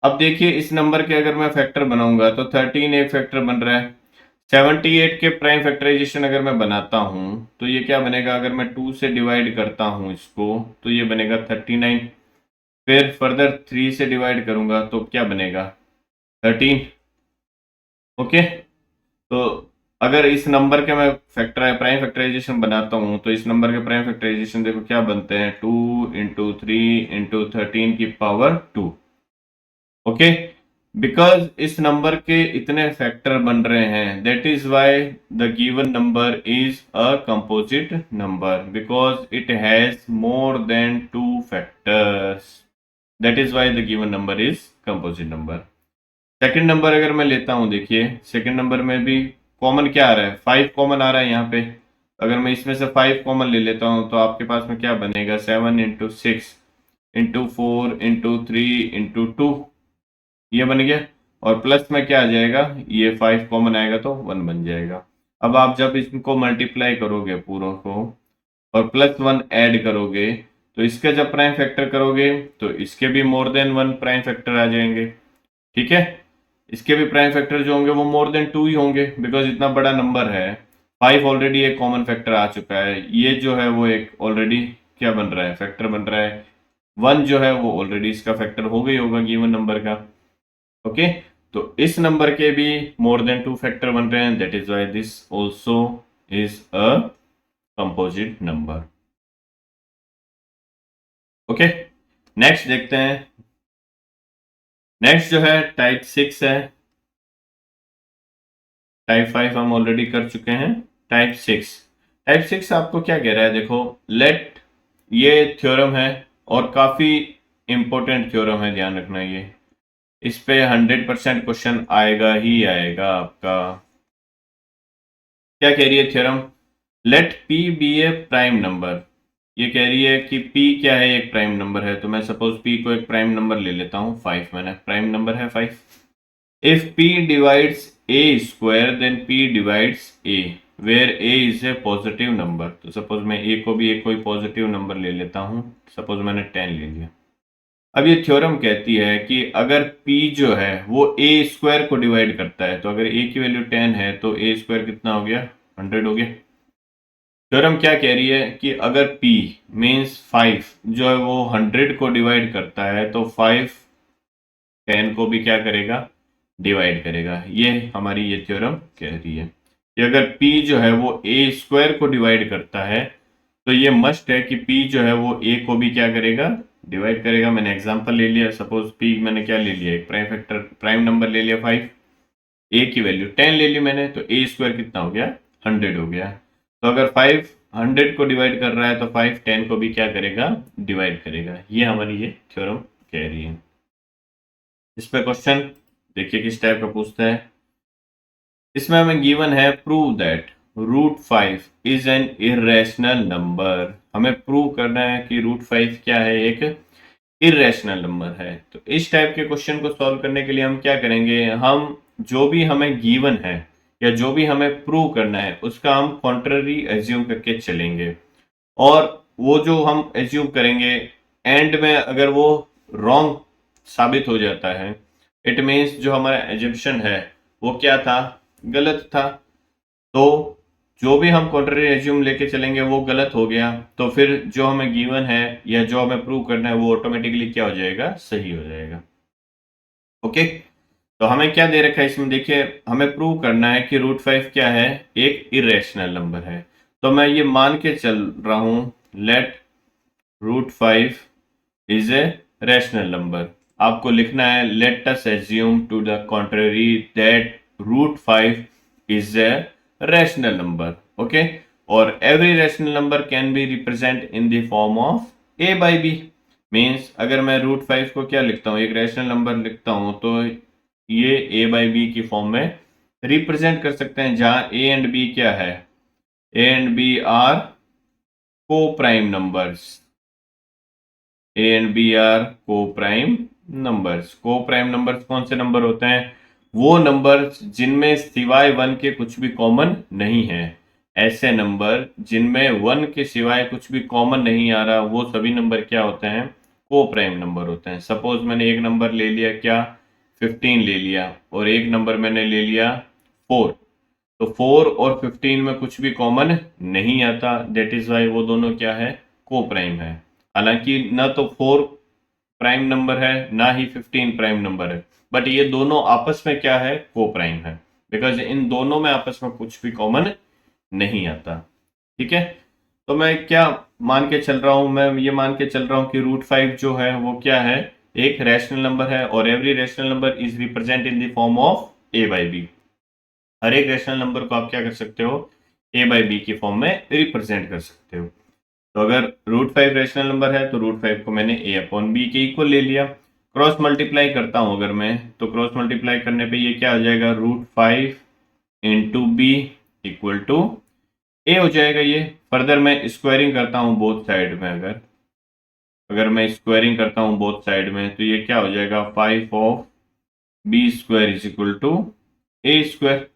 अब देखिए इस नंबर के अगर मैं फैक्टर बनाऊंगा तो 13 एक फैक्टर बन रहा है, 78 के प्राइम फैक्टराइजेशन अगर मैं बनाता हूं तो ये क्या बनेगा, अगर मैं 2 से डिवाइड करता हूं इसको तो ये बनेगा 39। फिर फर्दर 3 से डिवाइड करूंगा तो क्या बनेगा 13। ओके, तो अगर इस नंबर के मैं प्राइम फैक्टराइजेशन बनाता हूं तो इस नंबर के प्राइम फैक्टराइजेशन देखो क्या बनते हैं, 2 इंटू 3 इंटू 13 की पावर 2। ओके, बिकॉज इस नंबर के इतने फैक्टर बन रहे हैं that is why the given number is a composite number because it has more than 2 factors, that is why the given number is composite number. Second number अगर मैं लेता हूं, देखिए सेकंड नंबर में भी कॉमन क्या आ रहा है, 5 कॉमन आ रहा है यहाँ पे। अगर मैं इसमें से 5 कॉमन ले लेता हूं तो आपके पास में क्या बनेगा 7 इंटू 6 इंटू 4 इंटू 3 इंटू 2 ये बन गया। और प्लस में क्या आ जाएगा, ये 5 कॉमन आएगा तो 1 बन जाएगा। अब आप जब इसको मल्टीप्लाई करोगे पूरों को और प्लस 1 ऐड करोगे तो इसका जब प्राइम फैक्टर करोगे तो इसके भी मोर देन 1 प्राइम फैक्टर आ जाएंगे। ठीक है, इसके भी प्राइम फैक्टर जो होंगे वो मोर देन 2 ही होंगे बिकॉज इतना बड़ा नंबर है। 5 ऑलरेडी एक कॉमन फैक्टर आ चुका है, ये जो है वो एक ऑलरेडी क्या बन रहा है फैक्टर बन रहा है। 1 जो है वो ऑलरेडी इसका फैक्टर हो गई होगा गिवन नंबर का। ओके, तो इस नंबर के भी मोर देन 2 फैक्टर बन रहे हैं, that is why this also is a composite number. Okay, next देखते हैं। नेक्स्ट जो है टाइप 6 है, टाइप 5 हम ऑलरेडी कर चुके हैं। टाइप 6 आपको क्या कह रहा है, देखो लेट, ये थ्योरम है और काफी इंपॉर्टेंट थ्योरम है, ध्यान रखना ये इस पे 100% क्वेश्चन आएगा ही आएगा आपका। क्या कह रही है थ्योरम, लेट पी बी ए प्राइम नंबर। ये कह रही है कि p क्या है, एक प्राइम नंबर है। तो मैं सपोज p को एक प्राइम नंबर ले लेता हूँ 5, मैंने प्राइम नंबर है 5। If p divides a square then p divides a where a is a positive number. तो सपोज मैं a को भी एक कोई पॉजिटिव नंबर ले लेता हूँ, सपोज मैंने 10 ले लिया। अब ये थ्योरम कहती है कि अगर p जो है वो a स्क्वायर को डिवाइड करता है, तो अगर a की वैल्यू 10 है तो a स्क्वायर कितना हो गया 100 हो गया। थ्योरम क्या कह रही है कि अगर p मीन्स 5 जो है वो 100 को डिवाइड करता है तो 5 10 को भी क्या करेगा डिवाइड करेगा। ये हमारी ये थ्योरम कह रही है कि अगर p जो है वो a स्क्वायर को डिवाइड करता है तो ये मस्ट है कि p जो है वो a को भी क्या करेगा डिवाइड करेगा। मैंने एग्जांपल ले लिया, सपोज p मैंने क्या ले लिया, एक प्राइम फैक्टर प्राइम नंबर ले लिया 5। ए की वैल्यू 10 ले ली मैंने, तो ए स्क्वायर कितना हो गया, 100 हो गया। तो अगर 5 100 को डिवाइड कर रहा है तो 5 10 को भी क्या करेगा, डिवाइड करेगा। ये हमारी ये थ्योरम कह रही है। इस पे क्वेश्चन देखिए किस टाइप का पूछता है। इसमें हमें गिवन है prove that √5 is an irrational number. हमें प्रूव करना है कि √5 क्या है, एक इरेशनल नंबर है। तो इस टाइप के क्वेश्चन को सॉल्व करने के लिए हम क्या करेंगे, हम जो भी हमें गिवन है या जो भी हमें प्रूव करना है उसका हम कॉन्ट्ररी एज्यूम करके चलेंगे। और वो जो हम एज्यूम करेंगे एंड में अगर वो रॉन्ग साबित हो जाता है, इट मीन्स जो हमारा एजम्पशन है वो क्या था, गलत था। तो जो भी हम कॉन्ट्ररी एज्यूम लेके चलेंगे वो गलत हो गया, तो फिर जो हमें गिवन है या जो हमें प्रूव करना है वो ऑटोमेटिकली क्या हो जाएगा, सही हो जाएगा। ओके, तो हमें क्या दे रखा है इसमें, देखिए हमें प्रूव करना है कि √5 क्या है, एक इरेशनल नंबर है। तो मैं ये मान के चल रहा हूं, let √5 is a rational number. आपको लिखना है let us assume to the contrary that √5 is a rational number. Okay, और every rational number can be represent in the form of a by b। Means अगर मैं √5 को क्या लिखता हूँ, एक रैशनल नंबर लिखता हूँ, तो ये a बाई b की फॉर्म में रिप्रेजेंट कर सकते हैं, जहां a एंड b क्या है, a and b are coprime numbers. A and b are coprime numbers. Coprime numbers कौन से नंबर होते हैं, वो नंबर्स जिनमें सिवाय 1 के कुछ भी कॉमन नहीं है। ऐसे नंबर जिनमें 1 के सिवाय कुछ भी कॉमन नहीं आ रहा, वो सभी नंबर क्या होते हैं, को प्राइम नंबर होते हैं। सपोज मैंने एक नंबर ले लिया क्या, 15 ले लिया, और एक नंबर मैंने ले लिया 4। तो 4 और 15 में कुछ भी कॉमन नहीं आता, दैट इज वाई वो दोनों क्या है, को प्राइम है। हालांकि ना तो 4 प्राइम नंबर है ना ही 15 प्राइम नंबर है, बट ये दोनों आपस में क्या है, को प्राइम है, बिकॉज इन दोनों में आपस में कुछ भी कॉमन नहीं आता। ठीक है, तो मैं क्या मान के चल रहा हूं, मैं ये मान के चल रहा हूं कि √5 जो है वो क्या है, एक रैशनल नंबर है, और every rational number is represent in the form of a by b। हर एक रैशनल नंबर को आप क्या कर सकते हो, a बाई b की फॉर्म में रिप्रेजेंट कर सकते हो। तो अगर √5 रैशनल नंबर है तो √5 को मैंने a अपॉन b के इक्वल ले लिया। क्रॉस मल्टीप्लाई करता हूं अगर मैं, तो क्रॉस मल्टीप्लाई करने पे ये क्या हो जाएगा, √5 into b equal to a हो जाएगा। ये फर्दर मैं स्क्वायरिंग करता हूं बोथ साइड में, अगर अगर मैं स्क्वायरिंग करता हूं बोथ साइड में, तो ये क्या हो जाएगा, 5 of b square is equal to a square.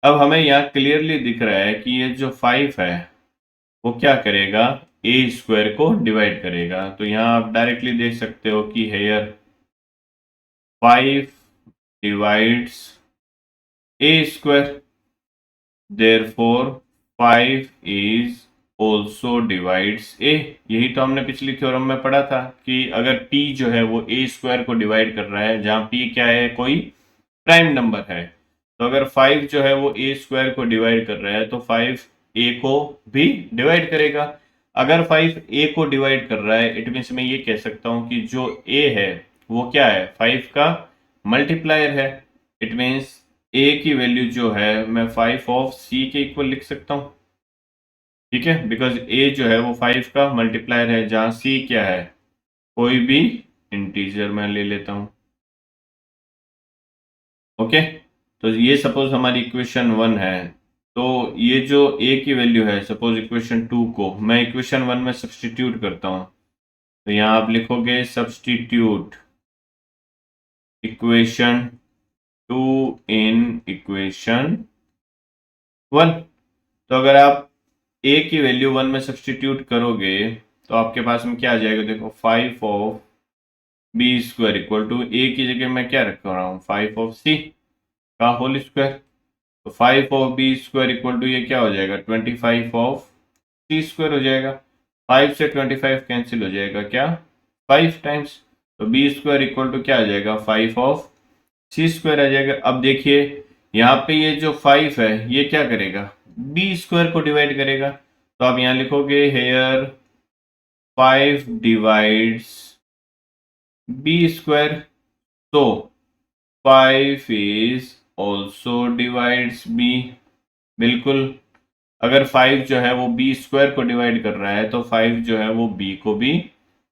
अब हमें यहाँ क्लियरली दिख रहा है कि ये जो 5 है वो क्या करेगा, ए स्क्वायर को डिवाइड करेगा। तो यहाँ आप डायरेक्टली देख सकते हो कि here 5 divides a square, therefore 5 is also divides a. यही तो हमने पिछली थ्योरम में पढ़ा था कि अगर p जो है वो ए स्क्वायर को डिवाइड कर रहा है, जहां p क्या है, कोई प्राइम नंबर है, तो अगर 5 जो है वो ए स्क्वायर को डिवाइड कर रहा है तो 5 ए को भी डिवाइड करेगा। अगर 5 ए को डिवाइड कर रहा है, इट मीन्स मैं ये कह सकता हूं कि जो ए है वो क्या है, 5 का मल्टीप्लायर है। इट मीन्स ए की वैल्यू जो है मैं 5 ऑफ सी के इक्वल लिख सकता हूं। ठीक है, बिकॉज ए जो है वो 5 का मल्टीप्लायर है, जहां सी क्या है, कोई भी इंटीजर मैं ले लेता हूं। ओके, तो ये सपोज हमारी इक्वेशन 1 है। तो ये जो a की वैल्यू है, सपोज इक्वेशन 2 को मैं इक्वेशन 1 में सब्सटीट्यूट करता हूं, तो यहां आप लिखोगे सब्सटीट्यूट इक्वेशन 2 इन इक्वेशन 1। तो अगर आप a की वैल्यू 1 में सब्सटीट्यूट करोगे तो आपके पास में क्या आ जाएगा, देखो 5 of b square equal to a की जगह मैं क्या रख रहा हूँ, 5 ऑफ c का होल स्क्वायर। तो 5 of b square equal to ये क्या हो जाएगा, 25 ऑफ सी स्क्वायर हो जाएगा। 5 से 25 कैंसिल हो जाएगा, क्या 5 टाइम्स। तो बी स्क्वायर इक्वल टू क्या आ जाएगा, 5 ऑफ सी स्क्वायर आ जाएगा। अब देखिए यहाँ पे ये जो 5 है ये क्या करेगा, बी स्क्वायर को डिवाइड करेगा। तो आप यहाँ लिखोगे हेयर 5 डिवाइड्स बी स्क्वायर। तो 5 इज ऑल्सो डिवाइड्स बी। बिल्कुल, अगर 5 जो है वो बी स्क्वायर को डिवाइड कर रहा है तो 5 जो है वो बी को भी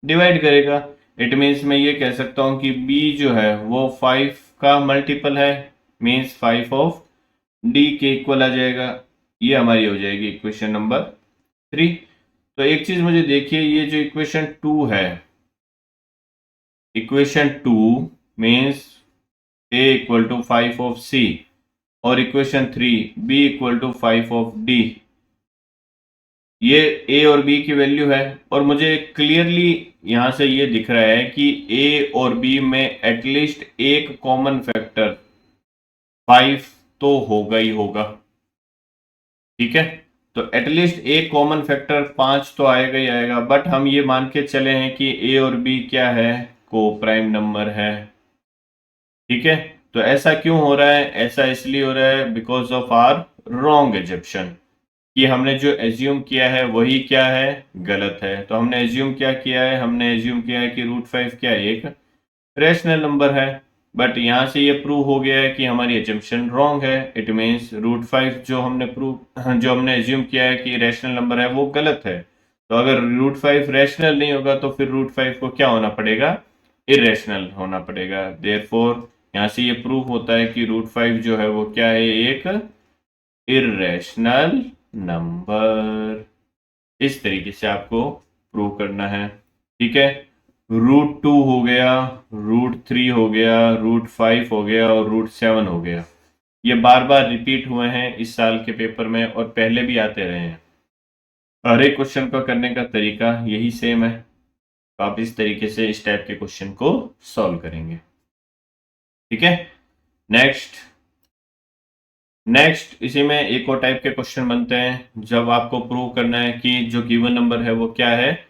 डिवाइड करेगा। इट मीन्स मैं ये कह सकता हूं कि बी जो है वो 5 का मल्टीपल है, मीन्स 5 ऑफ डी के इक्वल आ जाएगा। ये हमारी हो जाएगी इक्वेशन नंबर 3। तो एक चीज मुझे देखिए, ये जो इक्वेशन 2 है, equation 2 means a equal to 5 of c, और equation 3 b equal to 5 of d. ये ए और बी की वैल्यू है, और मुझे क्लियरली यहां से ये दिख रहा है कि ए और बी में एटलीस्ट एक कॉमन फैक्टर 5 तो होगा ही होगा। ठीक है, तो एटलीस्ट एक कॉमन फैक्टर 5 तो आएगा ही आएगा। बट हम ये मान के चले हैं कि ए और बी क्या है, को प्राइम नंबर है। ठीक है, तो ऐसा क्यों हो रहा है? ऐसा इसलिए हो रहा है because of our wrong assumption, कि हमने जो एज्यूम किया है वही क्या है, गलत है। तो हमने एज्यूम क्या किया है? हमने एज्यूम किया है कि √5 क्या है, एक रैशनल नंबर है। बट यहां से ये प्रूव हो गया है कि हमारी एजम्पशन रॉन्ग है। इट मीन्स √5 जो हमने एज्यूम किया है कि रैशनल नंबर है वो गलत है। तो अगर √5 रैशनल नहीं होगा तो फिर √5 को क्या होना पड़ेगा? इरेशनल होना पड़ेगा। देयरफॉर यहां से ये प्रूव होता है कि √5 जो है वो क्या है, एक इरेशनल नंबर। इस तरीके से आपको प्रूव करना है। ठीक है, √2 हो गया, √3 हो गया, √5 हो गया और √7 हो गया। ये बार बार रिपीट हुए हैं इस साल के पेपर में, और पहले भी आते रहे हैं। हर एक क्वेश्चन को करने का तरीका यही सेम है। तो आप इस तरीके से इस टाइप के क्वेश्चन को सॉल्व करेंगे। ठीक है, नेक्स्ट इसी में एक और टाइप के क्वेश्चन बनते हैं जब आपको प्रूव करना है कि जो गिवन नंबर है वो क्या है,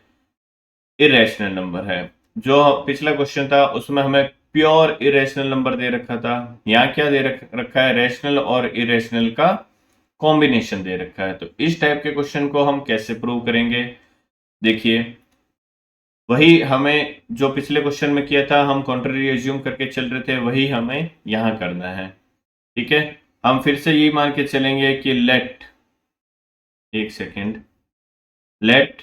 इरेशनल नंबर है। जो पिछला क्वेश्चन था उसमें हमें प्योर इरेशनल नंबर दे रखा था, यहाँ क्या दे रखा है, रैशनल और इरेशनल का कॉम्बिनेशन दे रखा है। तो इस टाइप के क्वेश्चन को हम कैसे प्रूव करेंगे? देखिए, वही हमें जो पिछले क्वेश्चन में किया था, हम कॉन्ट्ररी एज्यूम करके चल रहे थे, वही हमें यहां करना है। ठीक है, हम फिर से यही मान के चलेंगे कि लेट, एक सेकेंड, लेट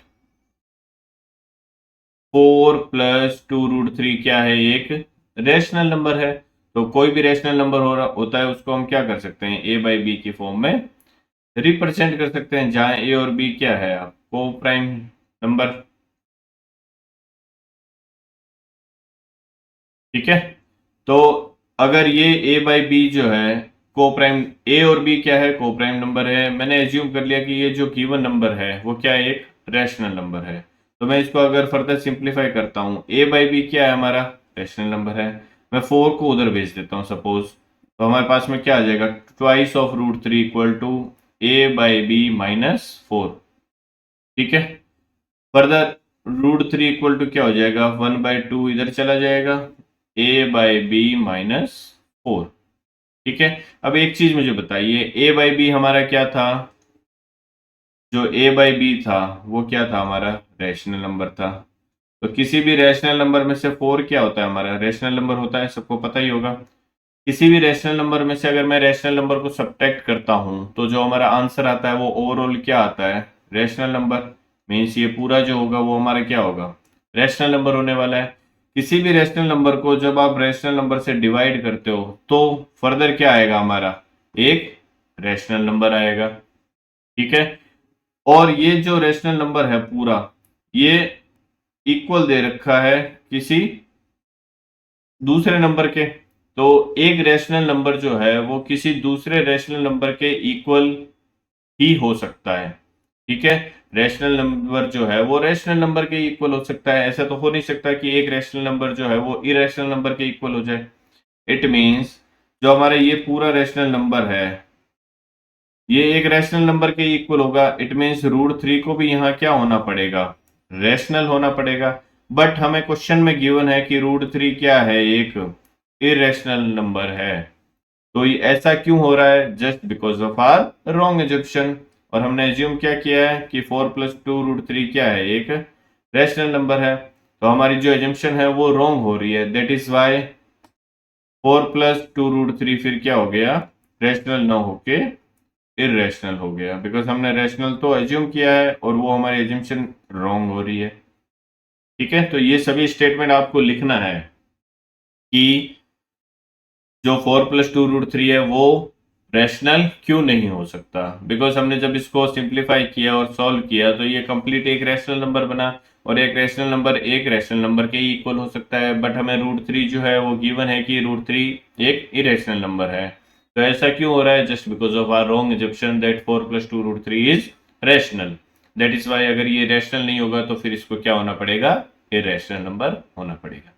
4 + 2√3 क्या है, एक रेशनल नंबर है। तो कोई भी रेशनल नंबर होता है उसको हम क्या कर सकते हैं, a/b की फॉर्म में रिप्रेजेंट कर सकते हैं, जहां a और b क्या है, आपको प्राइम नंबर। ठीक है, तो अगर ये a/b जो है को प्राइम, a और b क्या है, को प्राइम नंबर है, मैंने एज्यूम कर लिया कि ये जो गिवन नंबर है वो क्या है, एक रैशनल नंबर है। तो मैं इसको अगर फर्दर सिंप्लीफाई करता हूँ, a/b क्या है, हमारा रैशनल नंबर है। मैं 4 को उधर भेज देता हूँ सपोज, तो हमारे पास में क्या आ जाएगा, twice of √3 equal to a/b-4। ठीक है, फर्दर √3 इक्वल टू क्या हो जाएगा, 1/2 इधर चला जाएगा, a/b-4। ठीक है, अब एक चीज मुझे बताइए, a/b हमारा क्या था, जो a/b था वो क्या था, हमारा रैशनल नंबर था। तो किसी भी रैशनल नंबर में से 4 क्या होता है, हमारा रैशनल नंबर होता है, सबको पता ही होगा। किसी भी रैशनल नंबर में से अगर मैं रैशनल नंबर को सब्ट्रैक्ट करता हूं तो जो हमारा आंसर आता है वो ओवरऑल क्या आता है, रैशनल नंबर। मीन्स ये पूरा जो होगा वो हमारा क्या होगा, रैशनल नंबर होने वाला है। किसी भी रैशनल नंबर को जब आप रैशनल नंबर से डिवाइड करते हो तो फर्दर क्या आएगा, हमारा एक रैशनल नंबर आएगा। ठीक है, और ये जो रैशनल नंबर है पूरा, ये इक्वल दे रखा है किसी दूसरे नंबर के। तो एक रैशनल नंबर जो है वो किसी दूसरे रैशनल नंबर के इक्वल ही हो सकता है। ठीक है, रैशनल नंबर जो है वो रैशनल नंबर के इक्वल हो सकता है। ऐसा तो हो नहीं सकता कि एक रैशनल नंबर जो है वो इरेशनल नंबर के इक्वल हो जाए। इट मीन्स जो हमारा ये पूरा रैशनल नंबर है ये एक रैशनल नंबर के इक्वल होगा। इट मीन्स √3 को भी यहाँ क्या होना पड़ेगा, रैशनल होना पड़ेगा। बट हमें क्वेश्चन में गिवन है कि √3 क्या है, एक इरेशनल नंबर है। तो ये ऐसा क्यों हो रहा है, just because of our wrong assumption. और हमने एज्यूम क्या किया है कि 4 + 2√3 क्या है, एक रैशनल नंबर है। तो हमारी जो एजम्पशन है वो रॉन्ग हो रही है। दैट इज वाई 4+2√3 फिर क्या हो गया, रैशनल ना होके इरेशनल हो गया, बिकॉज हमने रैशनल तो एज्यूम किया है और वो हमारी एज्यूमशन रॉन्ग हो रही है। ठीक है, तो ये सभी स्टेटमेंट आपको लिखना है कि जो 4+2√3 है वो रैशनल क्यों नहीं हो सकता, बिकॉज हमने जब इसको सिंप्लीफाई किया और सॉल्व किया तो ये कंप्लीट एक रैशनल नंबर बना, और एक रैशनल नंबर एक रैशनल नंबर के इक्वल हो सकता है, बट हमें √3 जो है वो गिवन है कि √3 एक इरेशनल नंबर है। तो ऐसा क्यों हो रहा है, just because of our wrong assumption that 4+2√3 is rational. That is why अगर ये रैशनल नहीं होगा तो फिर इसको क्या होना पड़ेगा, इरेशनल नंबर होना पड़ेगा।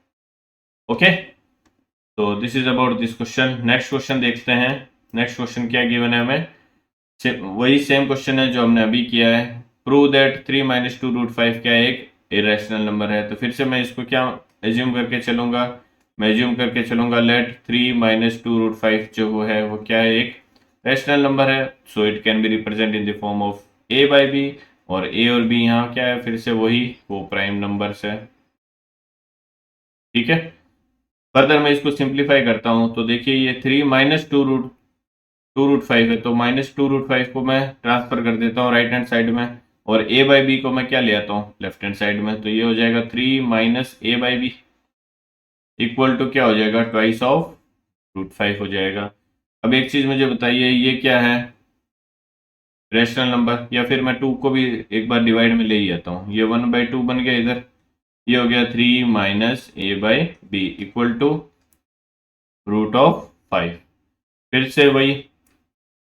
ओके, तो this is about this question. Next question देखते हैं। नेक्स्ट क्वेश्चन क्या गिवन है हमें, वही सेम क्वेश्चन है जो हमने अभी किया है। प्रूव दैट 3-2√5 क्या एक इरेशनल नंबर है। तो फिर से मैं इसको क्या एज्यूम करके चलूंगा, मैं एज्यूम करके चलूंगा लेट 3-2√5 जो वो है वो क्या है, एक रैशनल नंबर है। So it can be represent in the form of a by B, और a और b यहाँ क्या है, फिर से वही वो प्राइम नंबर्स है। ठीक है, फर्दर मैं इसको सिंप्लीफाई करता हूं तो देखिए ये 3-2√5 है, तो -2√5 को मैं ट्रांसफर कर देता हूँ राइट हैंड साइड में, और a बाई बी को मैं क्या ले आता हूँ लेफ्ट हैंड साइड में, तो ये हो जाएगा 3 - a/b इक्वल टू क्या हो जाएगा, ट्वाइस ऑफ √5 हो जाएगा। अब एक चीज मुझे बताइए, ये क्या है, रेशनल नंबर, या फिर मैं 2 को भी एक बार डिवाइड में ले ही आता हूँ, ये 1/2 बन गया इधर, ये हो गया 3 - a/b इक्वल टू √5। फिर से वही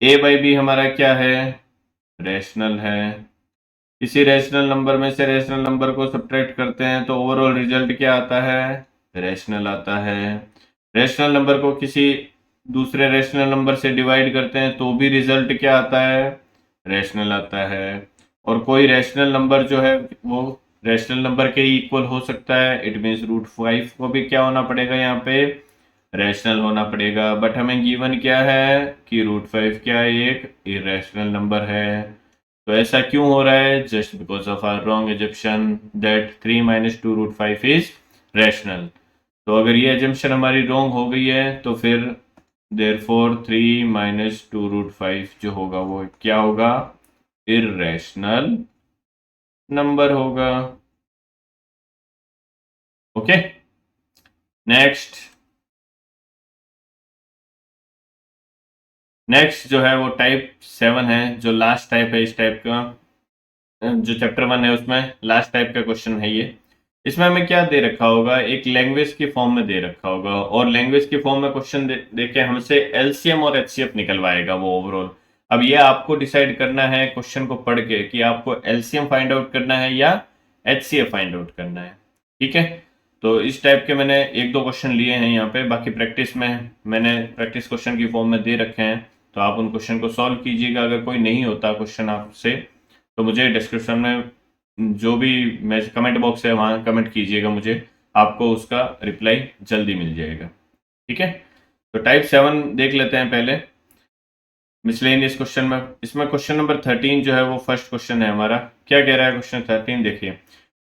a/b हमारा क्या है, रैशनल है। किसी रैशनल नंबर में से रैशनल नंबर को सब्ट्रैक्ट करते हैं तो ओवरऑल रिजल्ट क्या आता है, रैशनल आता है। रैशनल नंबर को किसी दूसरे रैशनल नंबर से डिवाइड करते हैं तो भी रिजल्ट क्या आता है, रैशनल आता है। और कोई रैशनल नंबर जो है वो रैशनल नंबर के इक्वल हो सकता है, इट मीन्स √5 को भी क्या होना पड़ेगा यहाँ पे, रैशनल होना पड़ेगा। बट हमें गिवन क्या है कि √5 क्या एक इरेशनल नंबर है। तो ऐसा क्यों हो रहा है, just because of our wrong assumption that 3 - 2√5 is rational. तो अगर ये एजम्पशन हमारी रॉन्ग हो गई है तो फिर देयरफॉर 3 - 2√5 जो होगा वो क्या होगा, इरेशनल नंबर होगा। ओके, नेक्स्ट नेक्स्ट जो है वो टाइप 7 है, जो लास्ट टाइप है इस टाइप का, जो चैप्टर 1 है उसमें लास्ट टाइप का क्वेश्चन है ये। इसमें हमें क्या दे रखा होगा, एक लैंग्वेज की फॉर्म में दे रखा होगा, और लैंग्वेज की फॉर्म में क्वेश्चन दे के हमसे एलसीएम और एचसीएफ निकलवाएगा वो ओवरऑल। अब ये आपको डिसाइड करना है क्वेश्चन को पढ़ के कि आपको एलसीएम फाइंड आउट करना है या एचसीएफ फाइंड आउट करना है। ठीक है, तो इस टाइप के मैंने एक दो क्वेश्चन लिए हैं यहाँ पे, बाकी प्रैक्टिस में मैंने प्रैक्टिस क्वेश्चन की फॉर्म में दे रखे हैं, तो आप उन क्वेश्चन को सॉल्व कीजिएगा। अगर कोई नहीं होता क्वेश्चन आपसे तो मुझे डिस्क्रिप्शन में जो भी मैं कमेंट बॉक्स है वहाँ कमेंट कीजिएगा मुझे, आपको उसका रिप्लाई जल्दी मिल जाएगा। ठीक है, तो टाइप 7 देख लेते हैं पहले मिसलेनियस क्वेश्चन में। इसमें क्वेश्चन नंबर 13 जो है वो फर्स्ट क्वेश्चन है हमारा। क्या कह रहा है क्वेश्चन 13, देखिए,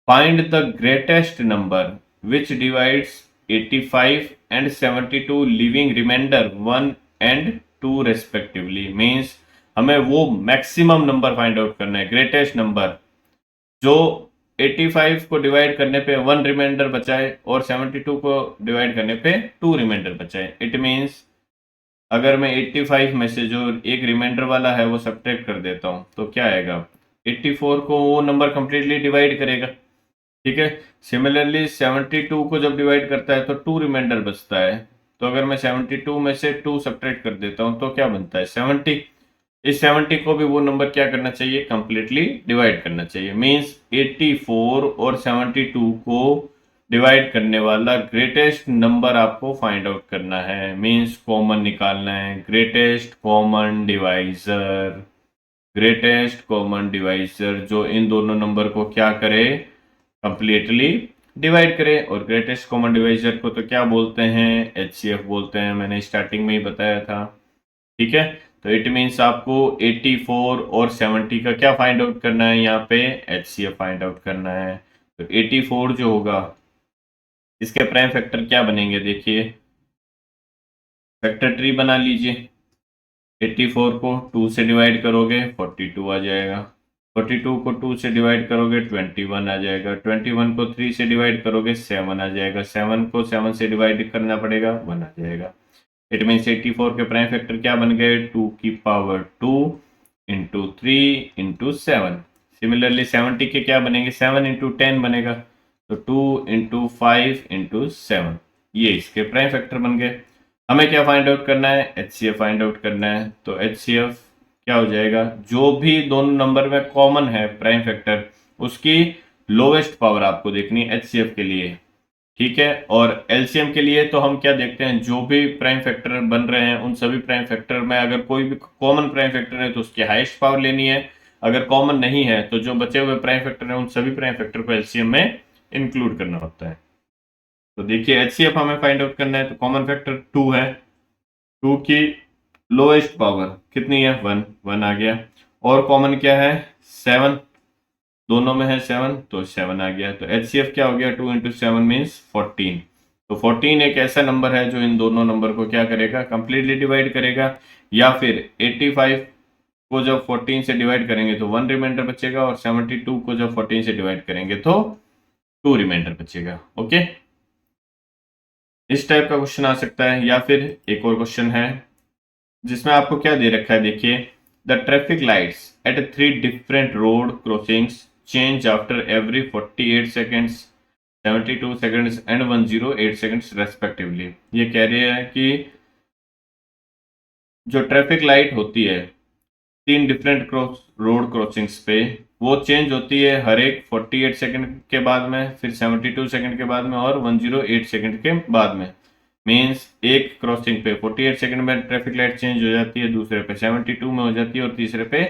find the greatest number which divides 85 and 72 leaving remainder 1 and 2 respectively. Means हमें वो मैक्सिमम नंबर फाइंड आउट करना है, ग्रेटेस्ट नंबर जो 85 को डिवाइड करने पे 1 रिमाइंडर बचाए और 72 को डिवाइड करने पे 2 रिमाइंडर बचाए। इट मीन्स अगर मैं 85 में से जो एक रिमाइंडर वाला है वो सब्ट्रैक्ट कर देता हूँ तो क्या आएगा, 84 को वो नंबर कंप्लीटली डिवाइड करेगा। ठीक है, सिमिलरली 72 को जब डिवाइड करता है तो 2 रिमाइंडर बचता है, तो अगर मैं 72 में से 2 सब्ट्रैक्ट कर देता हूँ तो क्या बनता है, 70। इस 70 को भी वो नंबर क्या करना चाहिए, कंप्लीटली डिवाइड करना चाहिए। मींस 84 और 72 को डिवाइड करने वाला ग्रेटेस्ट नंबर आपको फाइंड आउट करना है, मींस कॉमन निकालना है, greatest common divisor. Greatest common divisor जो इन दोनों नंबर को क्या करे, कंप्लीटली डिवाइड करे। और ग्रेटेस्ट कॉमन डिवाइजर को तो क्या बोलते हैं, एचसीएफ बोलते हैं, मैंने स्टार्टिंग में ही बताया था। ठीक है, तो इट मीन्स आपको 84 और 70 का क्या फाइंड आउट करना है, यहाँ पे एचसीएफ फाइंड आउट करना है। तो 84 जो होगा इसके प्राइम फैक्टर क्या बनेंगे, देखिए फैक्टर ट्री बना लीजिए। 84 को 2 से डिवाइड करोगे 42 आ जाएगा। 42 को 2 से डिवाइड करोगे 21 आ जाएगा। 21 को 3 से डिवाइड करोगे 7 आ जाएगा। 7 को 7 से डिवाइड करना पड़ेगा 1 आ जाएगा। इट मीन्स 84 के प्राइम फैक्टर क्या बन गए, 2 की पावर 2 इंटू 3 इंटू 7। सिमिलरली 70 के क्या बनेंगे, 7 इंटू 10 बनेगा, तो 2 इंटू 5 इंटू 7, ये इसके प्राइम फैक्टर बन गए। हमें क्या फाइंड आउट करना है, HCF फाइंड आउट करना है। तो HCF क्या हो जाएगा, जो भी दोनों नंबर में कॉमन है प्राइम फैक्टर, उसकी लोवेस्ट पावर आपको देखनी है HCF के लिए, ठीक है। और LCM के लिए तो हम क्या देखते हैं, जो भी प्राइम फैक्टर बन रहे हैं उन सभी प्राइम फैक्टर में अगर कोई भी कॉमन प्राइम फैक्टर है तो उसकी हाईएस्ट पावर लेनी है। अगर कॉमन नहीं है तो जो बचे हुए प्राइम फैक्टर हैं उन सभी प्राइम फैक्टर को LCM में इंक्लूड करना होता है। तो देखिए HCF हमें फाइंड आउट करना है, तो कॉमन फैक्टर 2 है, 2 की लोएस्ट पावर कितनी है, 1 आ गया। और कॉमन क्या है, 7, दोनों में है 7, तो 7 आ गया। तो HCF क्या हो गया, 2 इंटू 7 मीन्स 14। तो 14 एक ऐसा नंबर है जो इन दोनों नंबर को क्या करेगा, कंप्लीटली डिवाइड करेगा। या फिर 85 को जब 14 से डिवाइड करेंगे तो 1 रिमाइंडर बचेगा, और 72 को जब 14 से डिवाइड करेंगे तो 2 रिमाइंडर बचेगा। ओके, इस टाइप का क्वेश्चन आ सकता है। या फिर एक और क्वेश्चन है जिसमें आपको क्या दे रखा है, देखिए, the traffic lights at 3 different road crossings change after every 48 seconds, 72 seconds and 108 seconds respectively. ये कह रहे हैं कि जो ट्रैफिक लाइट होती है 3 डिफरेंट रोड क्रॉसिंग्स पे, वो चेंज होती है हर एक 48 सेकंड के बाद में, फिर 72 सेकंड के बाद में, और 108 सेकंड के बाद में। मीन्स एक क्रॉसिंग पे 48 सेकंड में ट्रैफिक लाइट चेंज हो जाती है, दूसरे पे 72 में हो जाती है, और तीसरे पे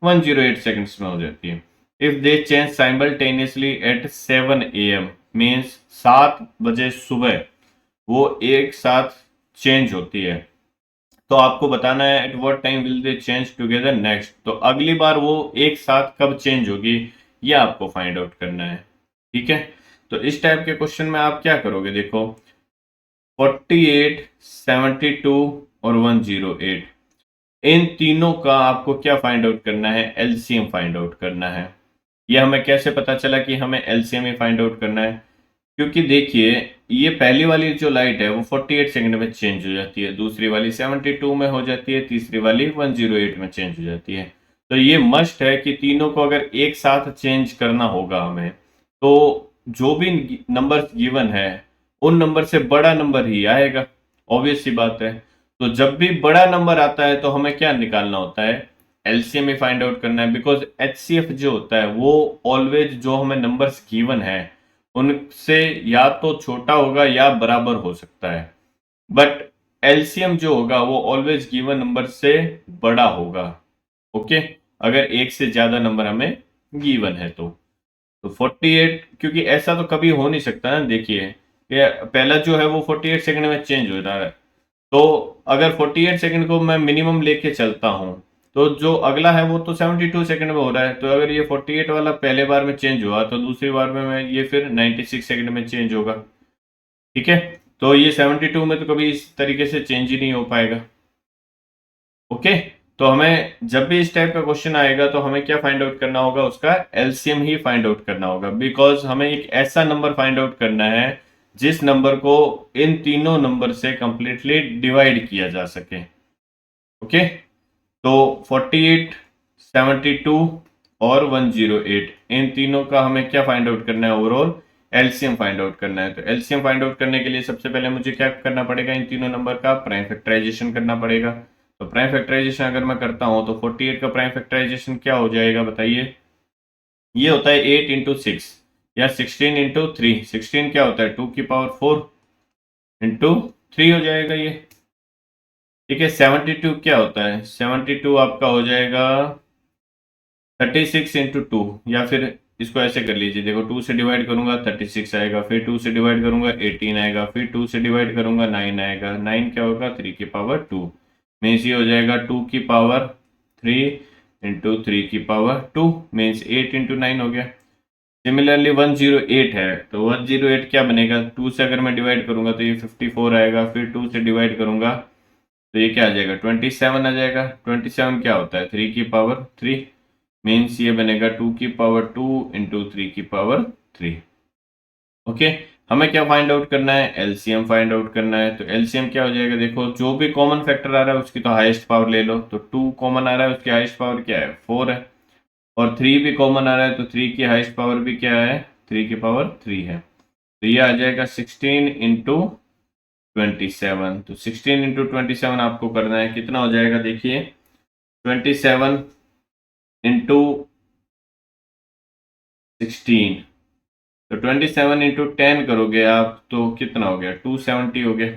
108 सेकंड्स में हो जाती है। If they change simultaneously eight 7 AM, means 7 बजे सुबह वो एक साथ चेंज होती है, तो आपको बताना है at what time will they change together next. तो अगली बार वो एक साथ कब चेंज होगी, ये आपको फाइंड आउट करना है, ठीक है। तो इस टाइप के क्वेश्चन में आप क्या करोगे, देखो 48, 72 और 108, इन तीनों का आपको क्या फाइंड आउट करना है, LCM फाइंड आउट करना है। यह हमें कैसे पता चला कि हमें LCM ही फाइंड आउट करना है, क्योंकि देखिए ये पहली वाली जो लाइट है वो 48 सेकंड में चेंज हो जाती है, दूसरी वाली 72 में हो जाती है, तीसरी वाली 108 में चेंज हो जाती है। तो ये मस्ट है कि तीनों को अगर एक साथ चेंज करना होगा हमें, तो जो भी नंबर गिवन है उन नंबर से बड़ा नंबर ही आएगा, ऑब्वियस सी बात है। तो जब भी बड़ा नंबर आता है तो हमें क्या निकालना होता है, LCM ही फाइंड आउट करना है। बिकॉज HCF जो होता है वो ऑलवेज जो हमें नंबर्स गिवन है उनसे या तो छोटा होगा या बराबर हो सकता है, बट LCM जो होगा वो ऑलवेज गिवन नंबर से बड़ा होगा। ओके, अगर एक से ज्यादा नंबर हमें गिवन है तो 48, क्योंकि ऐसा तो कभी हो नहीं सकता ना, देखिए ये पहला जो है वो 48 सेकंड में चेंज हो रहा है, तो अगर 48 सेकंड को मैं मिनिमम लेके चलता हूं तो जो अगला है वो तो 72 सेकंड में हो रहा है। तो अगर ये 48 वाला पहले बार में चेंज हुआ तो दूसरी बार में मैं ये फिर 96 सेकंड में चेंज होगा, ठीक है। तो ये 72 में तो कभी इस तरीके से चेंज ही नहीं हो पाएगा। ओके, तो हमें जब भी इस टाइप का क्वेश्चन आएगा तो हमें क्या फाइंड आउट करना होगा, उसका LCM ही फाइंड आउट करना होगा। बिकॉज हमें एक ऐसा नंबर फाइंड आउट करना है जिस नंबर को इन तीनों नंबर से कंप्लीटली डिवाइड किया जा सके। ओके, तो 48, 72 और 108, इन तीनों का हमें क्या फाइंड आउट करना है, ओवरऑल LCM फाइंड आउट करना है। तो LCM फाइंड आउट करने के लिए सबसे पहले मुझे क्या करना पड़ेगा, इन तीनों नंबर का प्राइम फैक्टराइजेशन करना पड़ेगा। तो प्राइम फैक्टराइजेशन अगर मैं करता हूं तो 48 का प्राइम फैक्टराइजेशन क्या हो जाएगा बताइए, ये होता है 8 इंटू 6 या 16 इंटू 3। 16 क्या होता है, 2 की पावर 4 इंटू 3 हो जाएगा ये, ठीक है। 72 क्या होता है, 72 आपका हो जाएगा 36 इंटू 2, या फिर इसको ऐसे कर लीजिए, देखो 2 से डिवाइड करूंगा 36 आएगा, फिर 2 से डिवाइड करूंगा 18 आएगा, फिर 2 से डिवाइड करूंगा 9 आएगा। 9 क्या होगा, 3 की पावर 2, मीन्स ये हो जाएगा 2 की पावर 3 इंटू 3 की पावर 2, मीन्स 8 इंटू 9 हो गया। सिमिलरली 108 है, तो 108 क्या बनेगा, 2 से अगर मैं डिवाइड करूंगा तो ये 54 आएगा, फिर 2 से डिवाइड करूंगा तो ये क्या आ जाएगा 27 आ जाएगा। 27 क्या होता है 3 की पावर 3, मीन्स ये बनेगा 2 की पावर 2 इंटू 3 की पावर 3। ओके, हमें क्या फाइंड आउट करना है, एलसीएम फाइंड आउट करना है। तो एलसीएम क्या हो जाएगा, देखो जो भी कॉमन फैक्टर आ रहा है उसकी तो हाईएस्ट पावर ले लो। तो 2 कॉमन आ रहा है, उसकी हाईएस्ट पावर क्या है 4 है, और 3 भी कॉमन आ रहा है तो 3 की हाईएस्ट पावर भी क्या है 3 की पावर 3 है। तो ये आ जाएगा 16 इंटू 27। तो 16 इंटू 27 आपको करना है, कितना हो जाएगा देखिए 27 इंटू 16, तो 27 इंटू 10 करोगे आप तो कितना हो गया 270 हो गया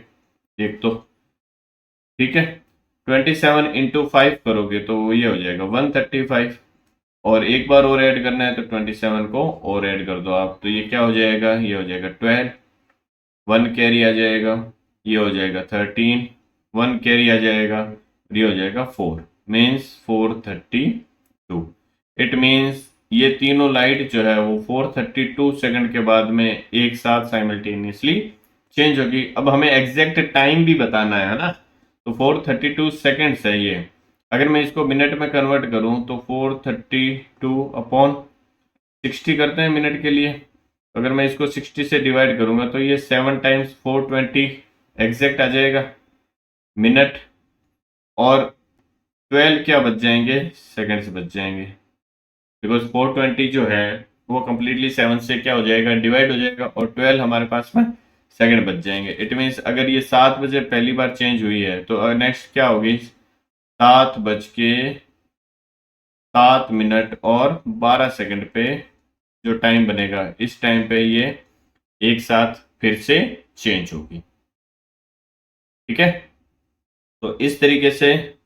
एक तो, ठीक है। 27 इंटू 5 करोगे तो ये हो जाएगा 135, और एक बार और ऐड करना है तो 27 को और ऐड कर दो आप, तो ये क्या हो जाएगा, ये हो जाएगा 12, 1 कैरी आ जाएगा, ये हो जाएगा 13, 1 कैरी आ जाएगा, ये हो जाएगा 4, मीन्स 432। इट मीन्स ये तीनों लाइट जो है वो 432 सेकंड के बाद में एक साथ साइमल्टेनियसली चेंज होगी। अब हमें एग्जैक्ट टाइम भी बताना है ना, तो 432 सेकेंड्स है ये। अगर मैं इसको मिनट में कन्वर्ट करूं तो 432 अपॉन 60 करते हैं मिनट के लिए। अगर मैं इसको 60 से डिवाइड करूंगा तो ये 7 टाइम्स 420 एग्जैक्ट आ जाएगा मिनट, और 12 क्या बच जाएंगे सेकेंड्स बच जाएंगे, बिकॉज 420 जो है वो कंप्लीटली 7 से क्या हो जाएगा डिवाइड हो जाएगा, और 12 हमारे पास में सेकंड बच जाएंगे। इट मीन्स अगर ये 7 बजे पहली बार चेंज हुई है तो नेक्स्ट क्या होगी 7:07 पे जो टाइम बनेगा इस टाइम पे ये एक साथ फिर से चेंज होगी, ठीक है। तो इस तरीके से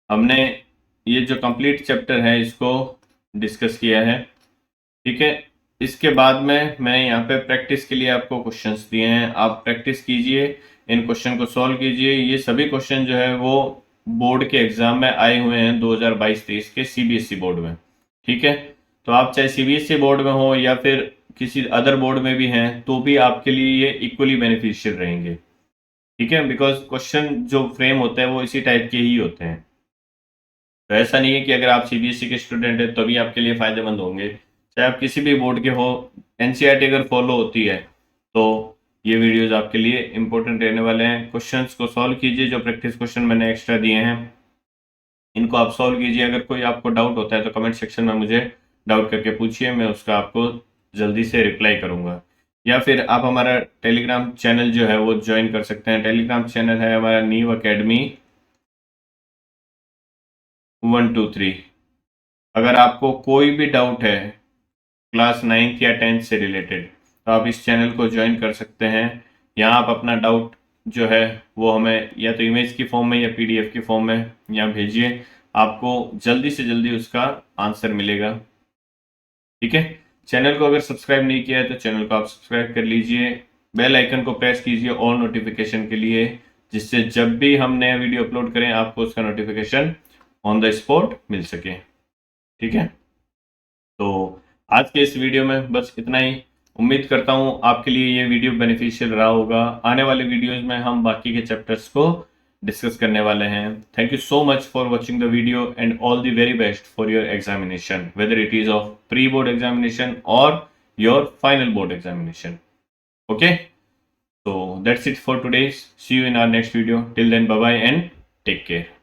हमने ये जो कंप्लीट चैप्टर है इसको डिस्कस किया है, ठीक है। इसके बाद में मैंने यहाँ पे प्रैक्टिस के लिए आपको क्वेश्चंस दिए हैं, आप प्रैक्टिस कीजिए, इन क्वेश्चन को सॉल्व कीजिए। ये सभी क्वेश्चन जो है वो बोर्ड के एग्जाम में आए हुए हैं 2022-23 के सीबीएसई बोर्ड में, ठीक है। तो आप चाहे सीबीएसई बोर्ड में हो या फिर किसी अदर बोर्ड में भी हैं तो भी आपके लिए ये इक्वली बेनिफिशियल रहेंगे, ठीक है, बिकॉज क्वेश्चन जो फ्रेम होते हैं वो इसी टाइप के ही होते हैं। तो ऐसा नहीं है कि अगर आप सीबीएसई के स्टूडेंट हैं तभी आपके लिए फायदेमंद होंगे, चाहे आप किसी भी बोर्ड के हो। एनसीईआरटी अगर फॉलो होती है तो ये वीडियोस आपके लिए इंपॉर्टेंट रहने वाले हैं। क्वेश्चंस को सॉल्व कीजिए, जो प्रैक्टिस क्वेश्चन मैंने एक्स्ट्रा दिए हैं इनको आप सॉल्व कीजिए। अगर कोई आपको डाउट होता है तो कमेंट सेक्शन में मुझे डाउट करके पूछिए, मैं उसका आपको जल्दी से रिप्लाई करूंगा। या फिर आप हमारा टेलीग्राम चैनल जो है वो ज्वाइन कर सकते हैं। टेलीग्राम चैनल है हमारा न्यू अकेडमी 123। अगर आपको कोई भी डाउट है क्लास 9th या 10th से रिलेटेड तो आप इस चैनल को ज्वाइन कर सकते हैं। यहाँ आप अपना डाउट जो है वो हमें या तो इमेज की फॉर्म में या पीडीएफ की फॉर्म में यहाँ भेजिए, आपको जल्दी से जल्दी उसका आंसर मिलेगा, ठीक है। चैनल को अगर सब्सक्राइब नहीं किया है तो चैनल को आप सब्सक्राइब कर लीजिए, बेल आइकन को प्रेस कीजिए ऑल नोटिफिकेशन के लिए, जिससे जब भी हम नया वीडियो अपलोड करें आपको उसका नोटिफिकेशन ऑन द स्पॉट मिल सके, ठीक है। तो आज के इस वीडियो में बस इतना ही। उम्मीद करता हूँ आपके लिए ये वीडियो बेनिफिशियल रहा होगा। आने वाले वीडियोस में हम बाकी के चैप्टर्स को डिस्कस करने वाले हैं। Thank you so much for watching the video and all the very best for your examination, whether it is of pre board examination और your final board examination. Okay, so that's it for today. See you in our next video. Till then, bye bye and take care.